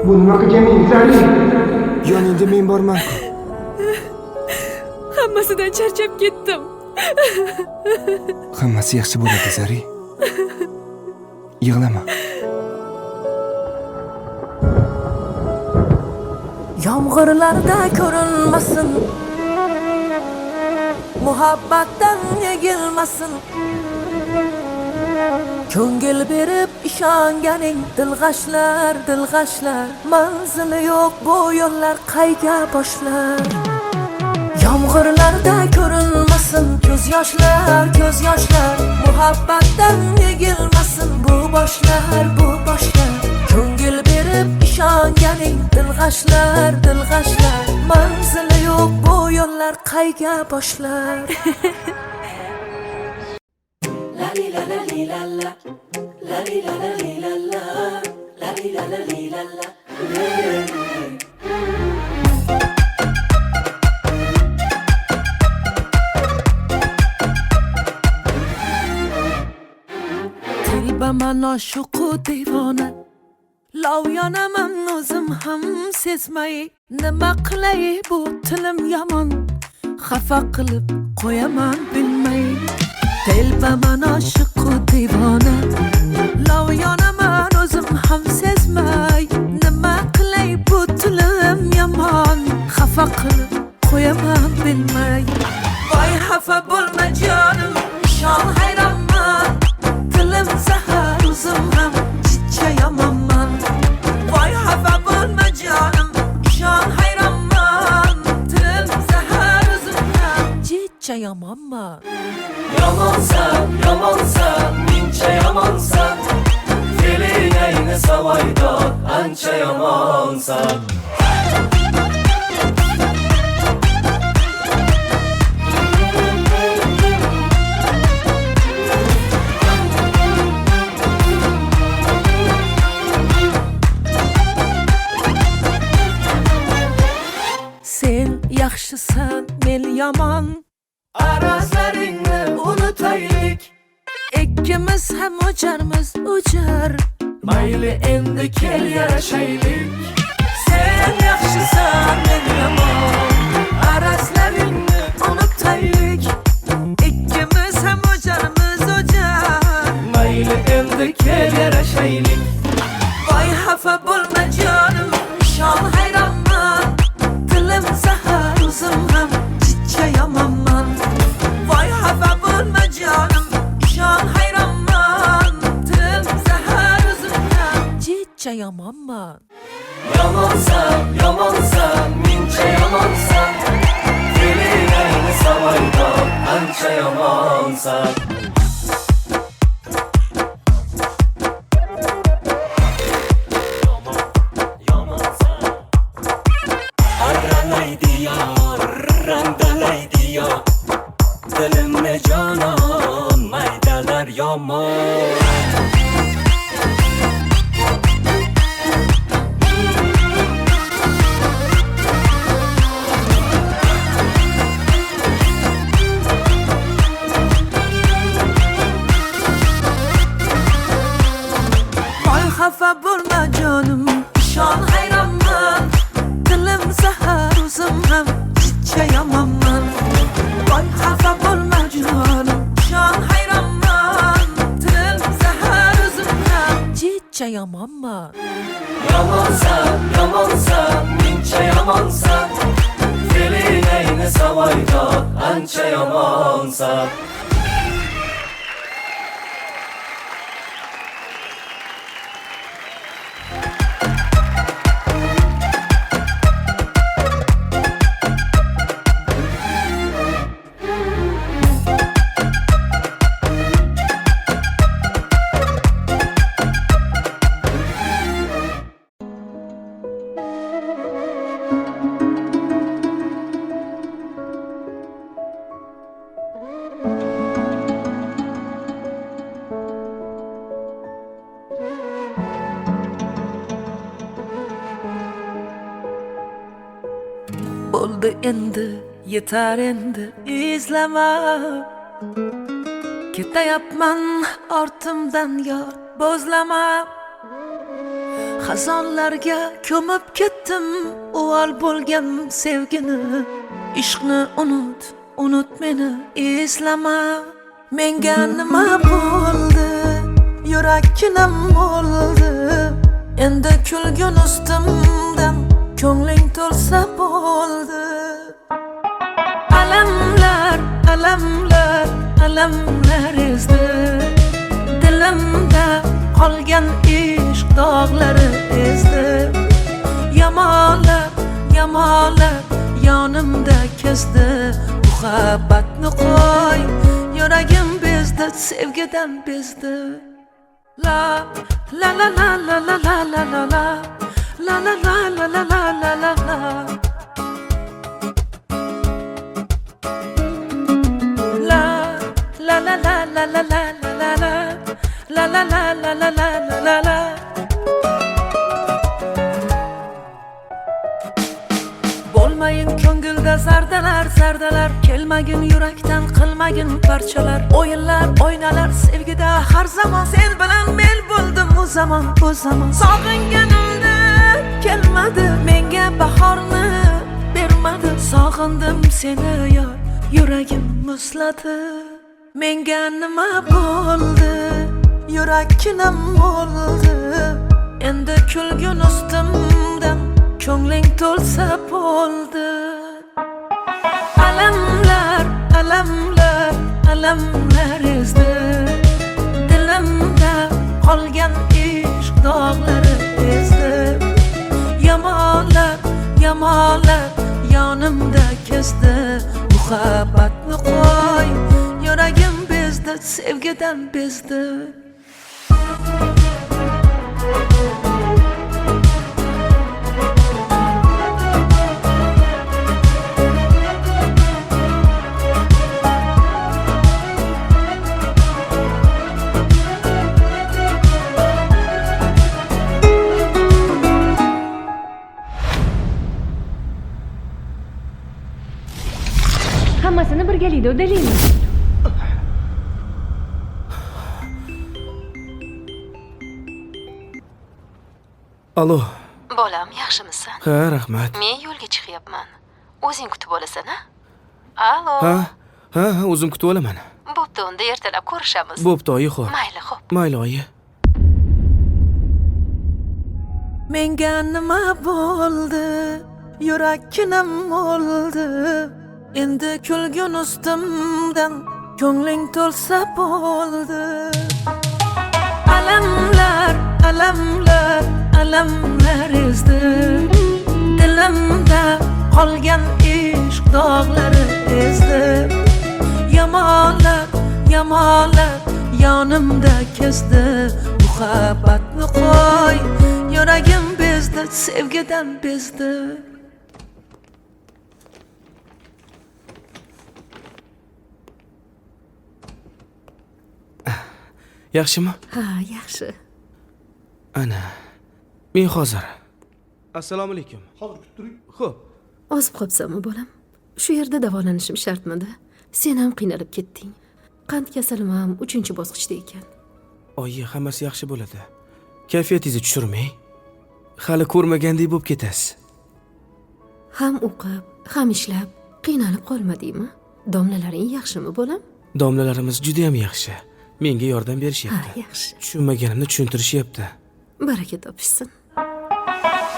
Bu nima qilganing, Zari? Yoningda men borman-ku. Hammasidan charchab ketdim. Hammasi yaxshi bo'ladi, Zari. Yig'lama. Yomg'irlarda ko'rinmasin, muhabbatdan yegilmasin. Ko'ngil berib ishonganing dilg'ashlar, dilg'ashlar. Manzili yo'q bu yo'llar qayga boshlar? Yomg'irlarda ko'rinmasin ko'z yoshlar, ko'z yoshlar. Muhabbatdan yegilmasin bu boshlar, bu boshlar. Ko'ngil berib ishonganing dilg'ashlar, dilg'ashlar. Manzili yo'q bu yo'llar qayga boshlar? La li la la li la la, la li la la li la la, la li la la li la la. Telbaman oshiqu devona, lov yonaman o'zim ham sezmay. Nima qilay bu tilim yomon, xafa qilib qo'yaman bilmay. Telbaman oshiqu devona, lov yonaman o'zim ham sezmay. Nima qilay bu tilim yomon, xafa qilib qo'yaman bilmay. Voy xafa bo'lma jonim, ishon hayronman. Tilim zahar o'zim ham chicha yomonman. Voy xafa bo'lma jonim, ishon hayronman. Tilim zahar o'zim ham chicha yomonman. Yomonsan, yomonsan, mincha yomonsan. yomonsan. Sen yaxshisan, men yomon. Arazlaringni unutaylik. Ikkimiz ham o'jarmiz, o'jar. Mayli endi kel yarashaylik. Sen yaxshisan, men yomon. Arazlaringni unutaylik. Ikkimiz ham o'jarmiz, o'jar. Mayli endi kel yarashaylik. Voy xafa bo'lma jonim, ishon hayronman. Dilim zahar, o'zim ham jichcha yomonman. Voy xafa bo'lma jonim, ishon hayronman. Dilim zahar, o'zim ham jichcha yomonman. Yomonsan, yomonsan, mencha yomonsan. Fe'lingni savoydan ancha yomonsan. Dilimni jonon maydalar yomon. Voy xafa bo'lma jonim, ishon hayronman. Dilim zahar, o'zim ham jichcha yomonman. Voy xafa bo'lma jonim, ishon hayronman. Dilim zahar, o'zim ham jichcha yomonman. Yomonsan, yomonsan, mencha yomonsan. Fe'lingni savoydan ancha yomonsan. Bo'ldi endi, yetar endi, izlama. Ketayapman ortimdan yor, bo'zlama. Xazonlarga ko'mib ketdim, uvol bo'lgan sevgini. Ishqni unut, unut meni, eslama. Menga nima bo'ldi? Yurakkinam bo'ldi. Endi kulgun ustimdan ko'ngling to'lsa bo'ldi. Alamlar, alamlar, alamlar ezdi. Dilimda qolgan ishq dog'lari ezdi. Yamalab, yamalab yonimda kezdi. Muhabbatni qo'y, yuragim bezdi, sevgidan bezdi. La la la la la la la la la la. La la la la la la la la la. La la la la la la la la la. La la la la la la la la la. Bo'lmayin ko'ngilda zardalar, zardalar. Kelmagin yurakdan, qilmagin parchalar. O'yinlar, o'ynalar sevgida har zamon. Sen bilan men bo'ldim u zamon, bu zamon. Sog'inganimda kelmadi, menga bahorni bermadi. Sog'indim seni yor, yuragim muzladi. Menga nima bo'ldi? Yurakkinam bo'ldi. Endi kulgun ustimdan ko'ngling to'lsa bo'ldi. Alamlar, alamlar, alamlar ezdi. Dilimda qolgan ishq dog'lari ezdi. Yamalab, yamalab yonimda kezdi. Muhabbatni qo'y, yuragim bezdi, sevgidan bezdi. Qaniydi uddalaymi? Alo. Bolam, yaxshimisan? Ha, rahmat. Men yo'lga chiqyapman. O'zing kutib olasan-a? Alo. Ha, o'zim kutib olaman. Bo'pti, unda ertalab ko'rishamiz. Bo'pti, oyi, xo'p. Mayli, xo'p. Mayli, oyi. Menga nima bo'ldi? Yurakkinam o'ldi. Endi kulgun ustimdan ko'ngling to'lsa bo'ldi. Alamlar, alamlar, alamlar ezdi. Dilimda qolgan ishq dog'lari ezdi. Yamonlar, yamonlar yonimda kezdi. Muhabbatni qo'y, yuragim bezdi, sevgidan bezdi. Yaxshimi? Ha, yaxshi. Ana. Men hozir. Assalomu alaykum. Hozir kutib turing. Xo'p. Ozib qolibsanmi, bolam? Shu yerda davolanishim shartmidi? Sen ham qiynalib ketding. Qand kasalim ham 3-bosqichda ekan. Oyi, hammasi yaxshi bo'ladi. Kayfiyatingizni tushirmang. Hali ko'rmagandek bo'lib ketasiz. Ham o'qib, ham ishlab qiynalib qolmadingmi? Domlalaring yaxshimi, bolam? Domlalarimiz juda ham yaxshi. Menga yordam berishyapti. Ha, yaxshi. Tushunmaganimni tushuntirishyapti. Baraka topishsin.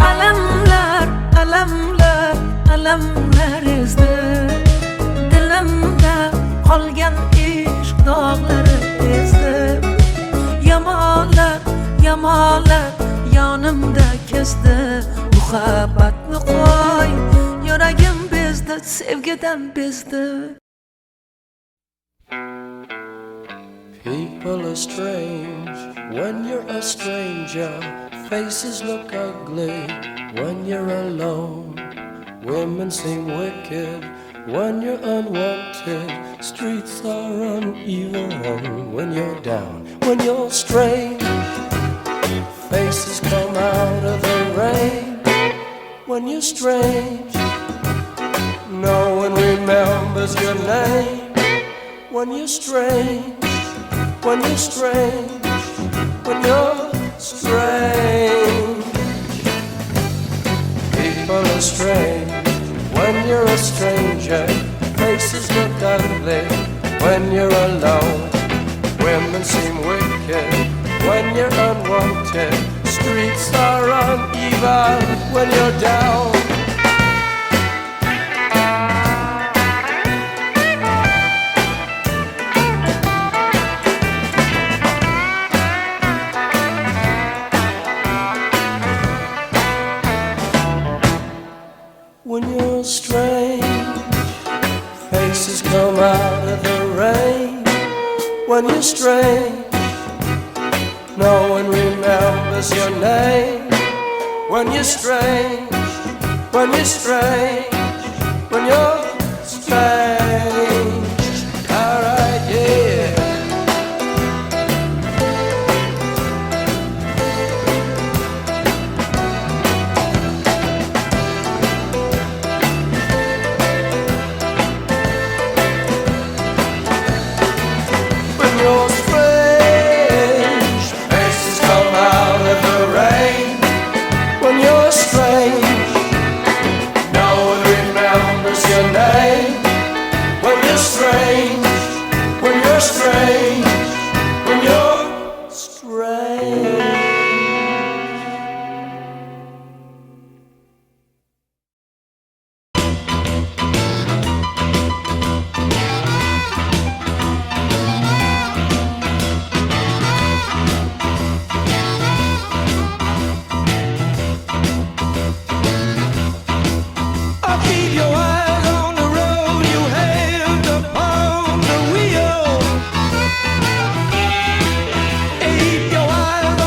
Alamlar, alamlar, alamlar ezdi. Dilimda qolgan ishq dog'lari ezdi. Yamonlar, yamonlar yonimda kezdi. Muhabbatni qo'y, yuragim bezdi, sevgidan bezdi. People are strange when you're a stranger. Faces look ugly when you're alone. Women seem wicked when you're unwanted. Streets are uneven when you're down. When you're strange, faces come out of the rain. When you're strange, no one remembers your name. When you're strange, when you're strange, when you're strange. People are strange when you're a stranger. Faces look ugly when you're alone. Women seem wicked when you're unwanted. Streets are uneven when you're down. When you're strange, faces come out of the rain. When you're strange, no one remembers your name. When you're strange, when you're strange, when you're strange. Alright, yeah. You're strange, faces come out of the rain. When you're strange, no one remembers your name. When you're strange, when you're strange, when you're strange. I'll keep your eyes on the road, your hand upon the wheel. Keep your eyes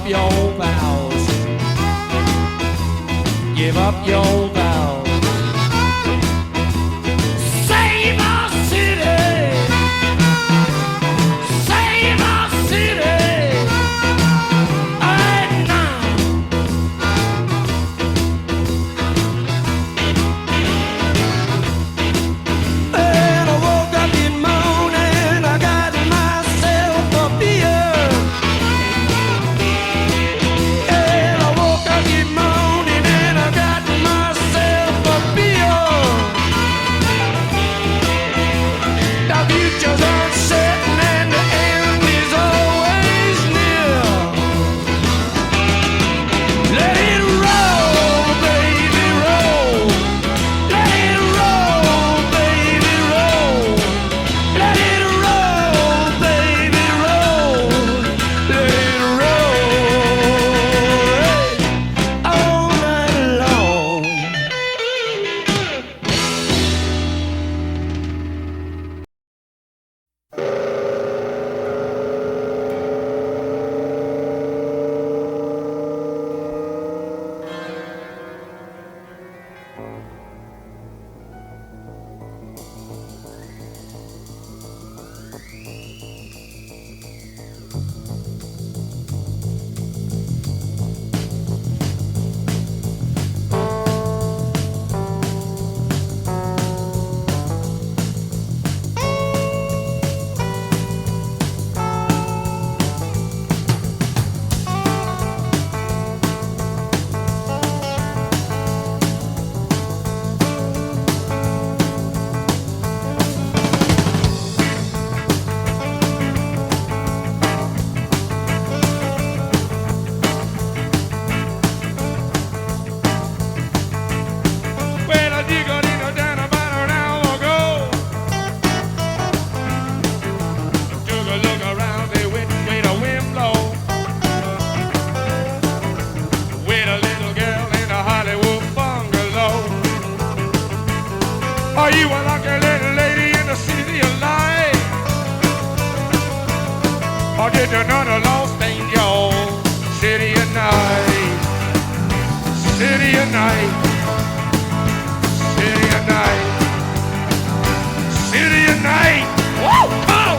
your vows. Give up your vows. Save our city. Save our city. Right now. And I woke up in the morning, I got myself a beer. And I woke up in the morning and I got myself a beer. The future's uncertain and the end is always near. Let it roll, baby, roll. Let it roll, baby, roll. Let it roll, baby, roll. Let it roll all night long. Well, I dig a little down about an hour ago. Took a look around, they went way the wind blow. With a little girl in a Hollywood bungalow. Are you a lucky little lady in the city of light? Or did you know the lost angel? City of night. City of night. City of night. City of night. Woo! Oh!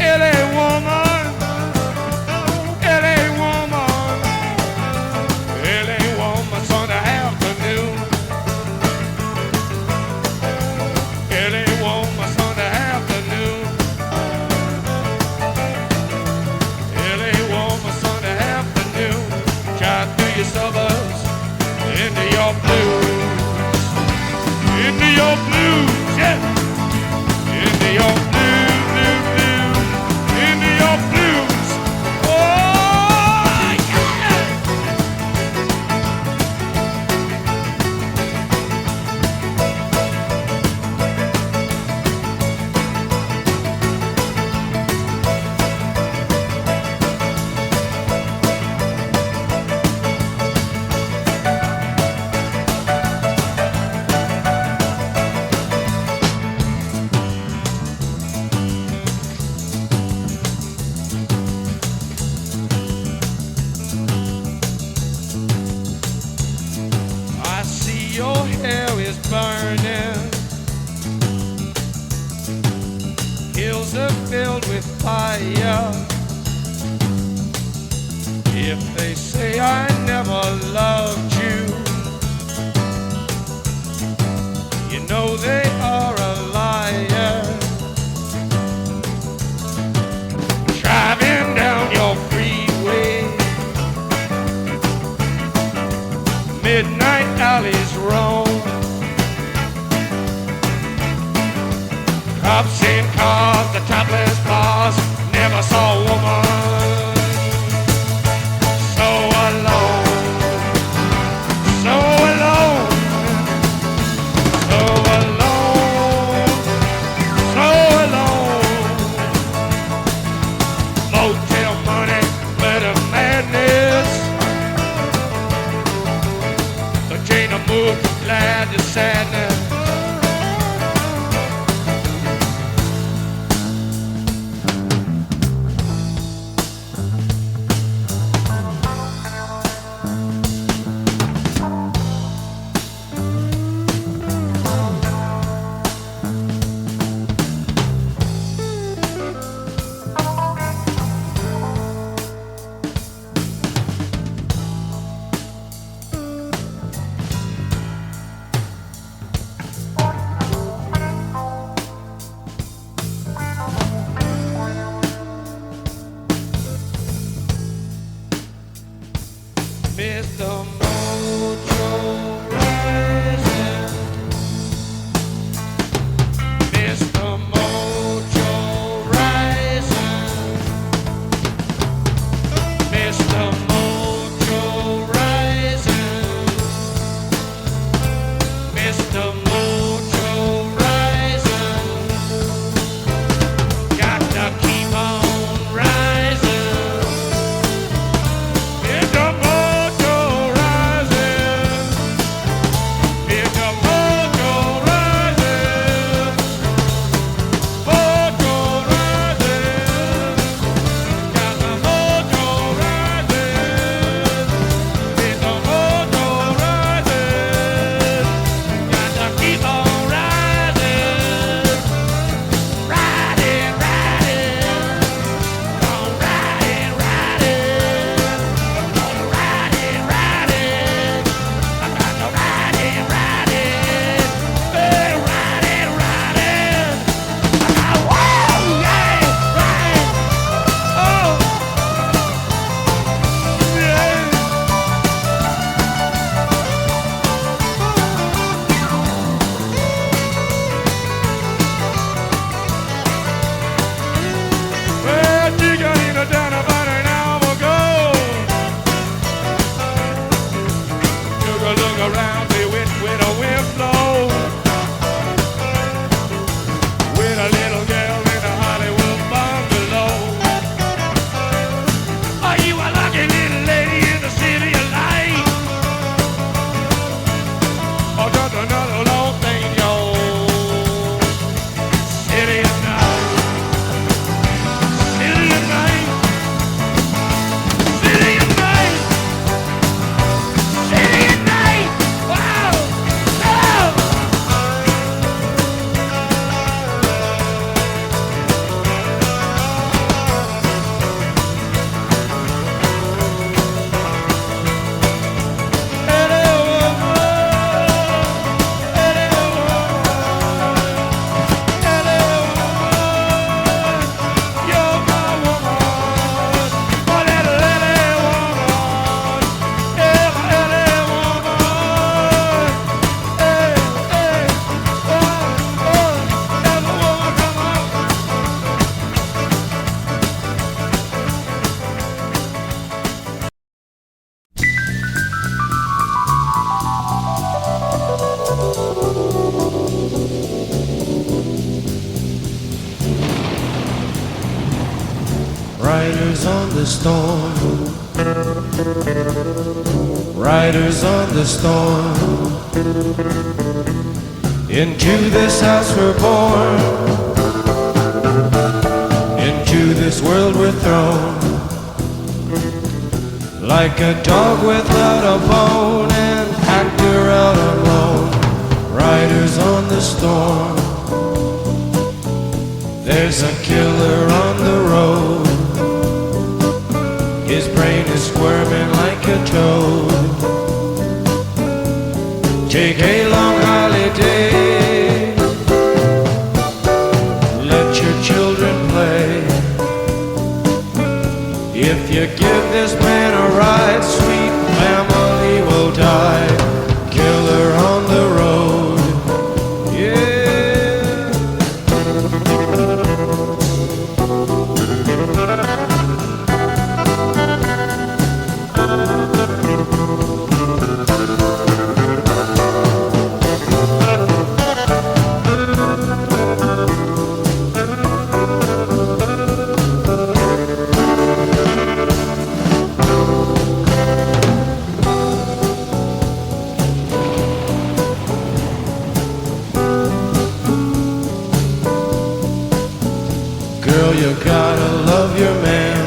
LA woman, LA woman, LA woman Sunday afternoon. LA woman Sunday afternoon. LA woman Sunday afternoon. Drive through your suburbs into your blues. Into your blues, yeah. Into your blues, blues, blues. Into your blues. Oh, yeah. I see your hair is burning. Hills are filled with fire. If they say I never loved you, you know they are a liar. Driving down your freeway, midnight alleys roam. Obscene cars, the topless bars, never saw a woman so alone, so alone, so alone, so alone. Motel money, murder madness. The chain of mood from glad to sadness. Mr. Mojo Rising, Mr. Mojo Rising, Mr. Mojo Rising, Mr. Mojo Rising, got to keep on rising. Mr. Mojo rising, Mr. Mojo rising, Mojo rising, got the mojo rising, Mr. Mojo rising, got to keep on rising, riding, riding, on riding, riding. Riding, riding, I got to riding, riding, hey, riding, riding. I got whoa, yeah, riding, oh, yeah. Well, she got in down about an hour ago. Took a look around, they went with a wind blow. With a little girl in a Hollywood bungalow. Are you a lucky little lady in the city of light? Or just another long thing in your city of night? City of night, city of night. City at night! Wow! Oh! You're my woman, my little woman. Yeah, my little woman. Hey, hey, oh, every woman come on. Riders on the storm, riders on the storm. Into this house we're born, into this world we're thrown. Like a dog without a bone, an actor out alone. Riders on the storm. There's a killer on the road. His brain is squirming like a toad. Take a long holiday. Let your children play. If you give this man a ride, sweet family will die. Killer on the road. Yeah. you gotta love your man.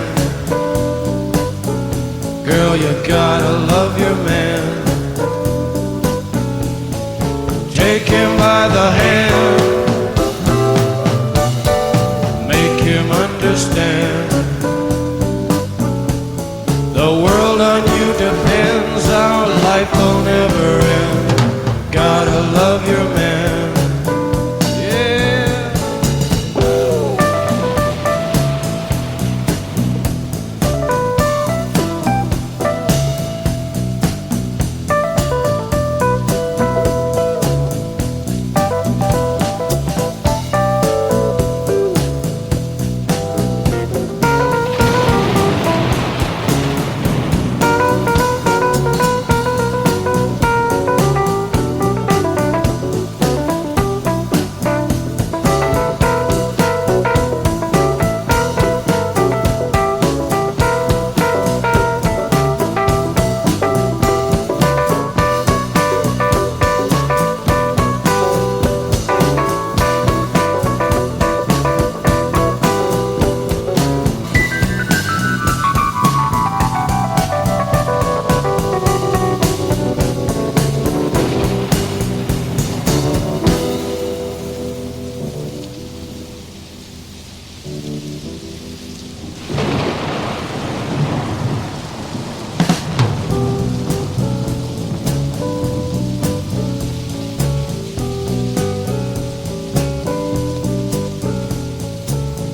Girl, you gotta love your man. Take him by the hand, make him understand. The world on you depends, our life will never end. Gotta love your man.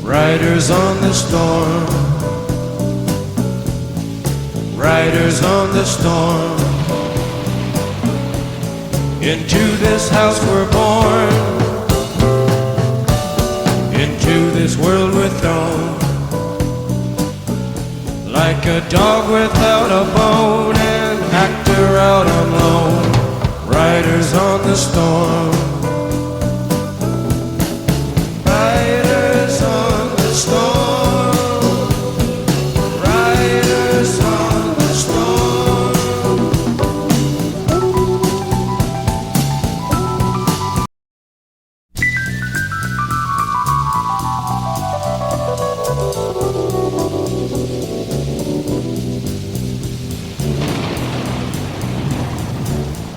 Riders on the storm, riders on the storm. Into this house we're born, into this world we're thrown. Like a dog without a bone, an actor out on loan. Riders on the storm.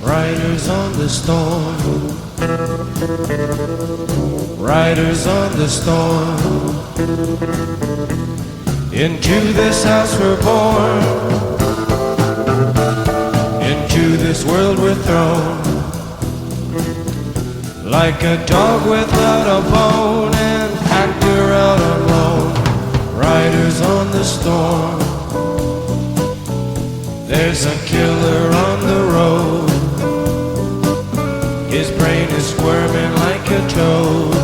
Riders on the storm, riders on the storm. Into this house we're born, into this world we're thrown. Like a dog without a bone, an actor out alone. Riders on the storm. There's a killer on the road. His brain is squirming like a toad.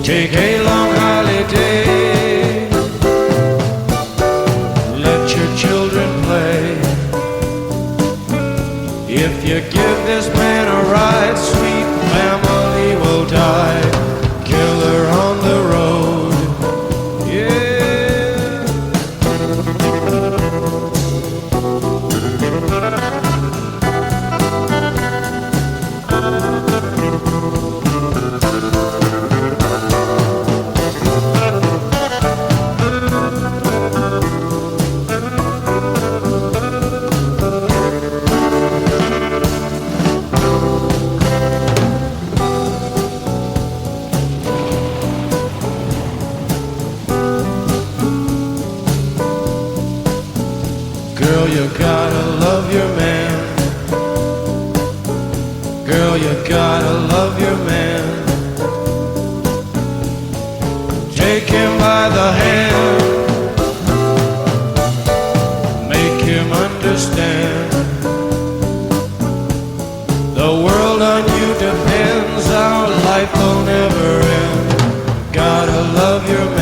Take a long holiday, let your children play. If you give this man a ride, sweet family will die. Killer on the road, yeah. Girl, you gotta love your man. Girl, you gotta love your man. Take him by the hand, make him understand. The world on you depends, our life will never end. Gotta love your man.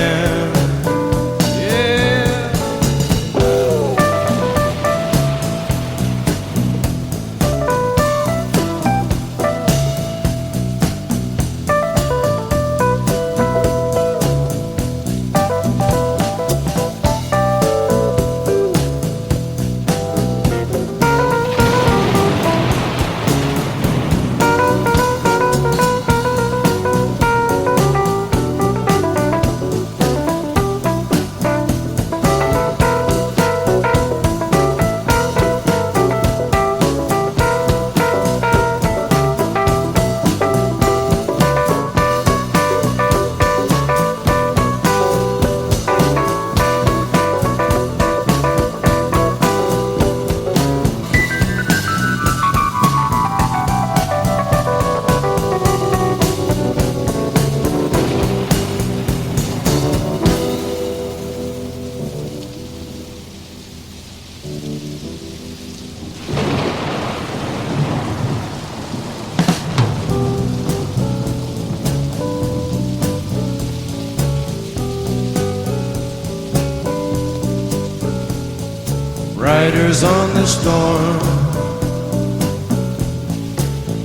Riders on the storm.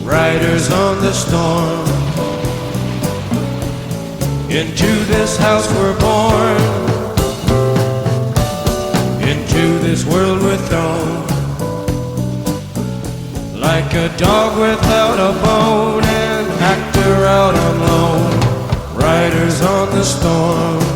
Riders on the storm. Into this house we're born. Into this world we're thrown. Like a dog without a bone, an actor out on loan. Riders on the storm.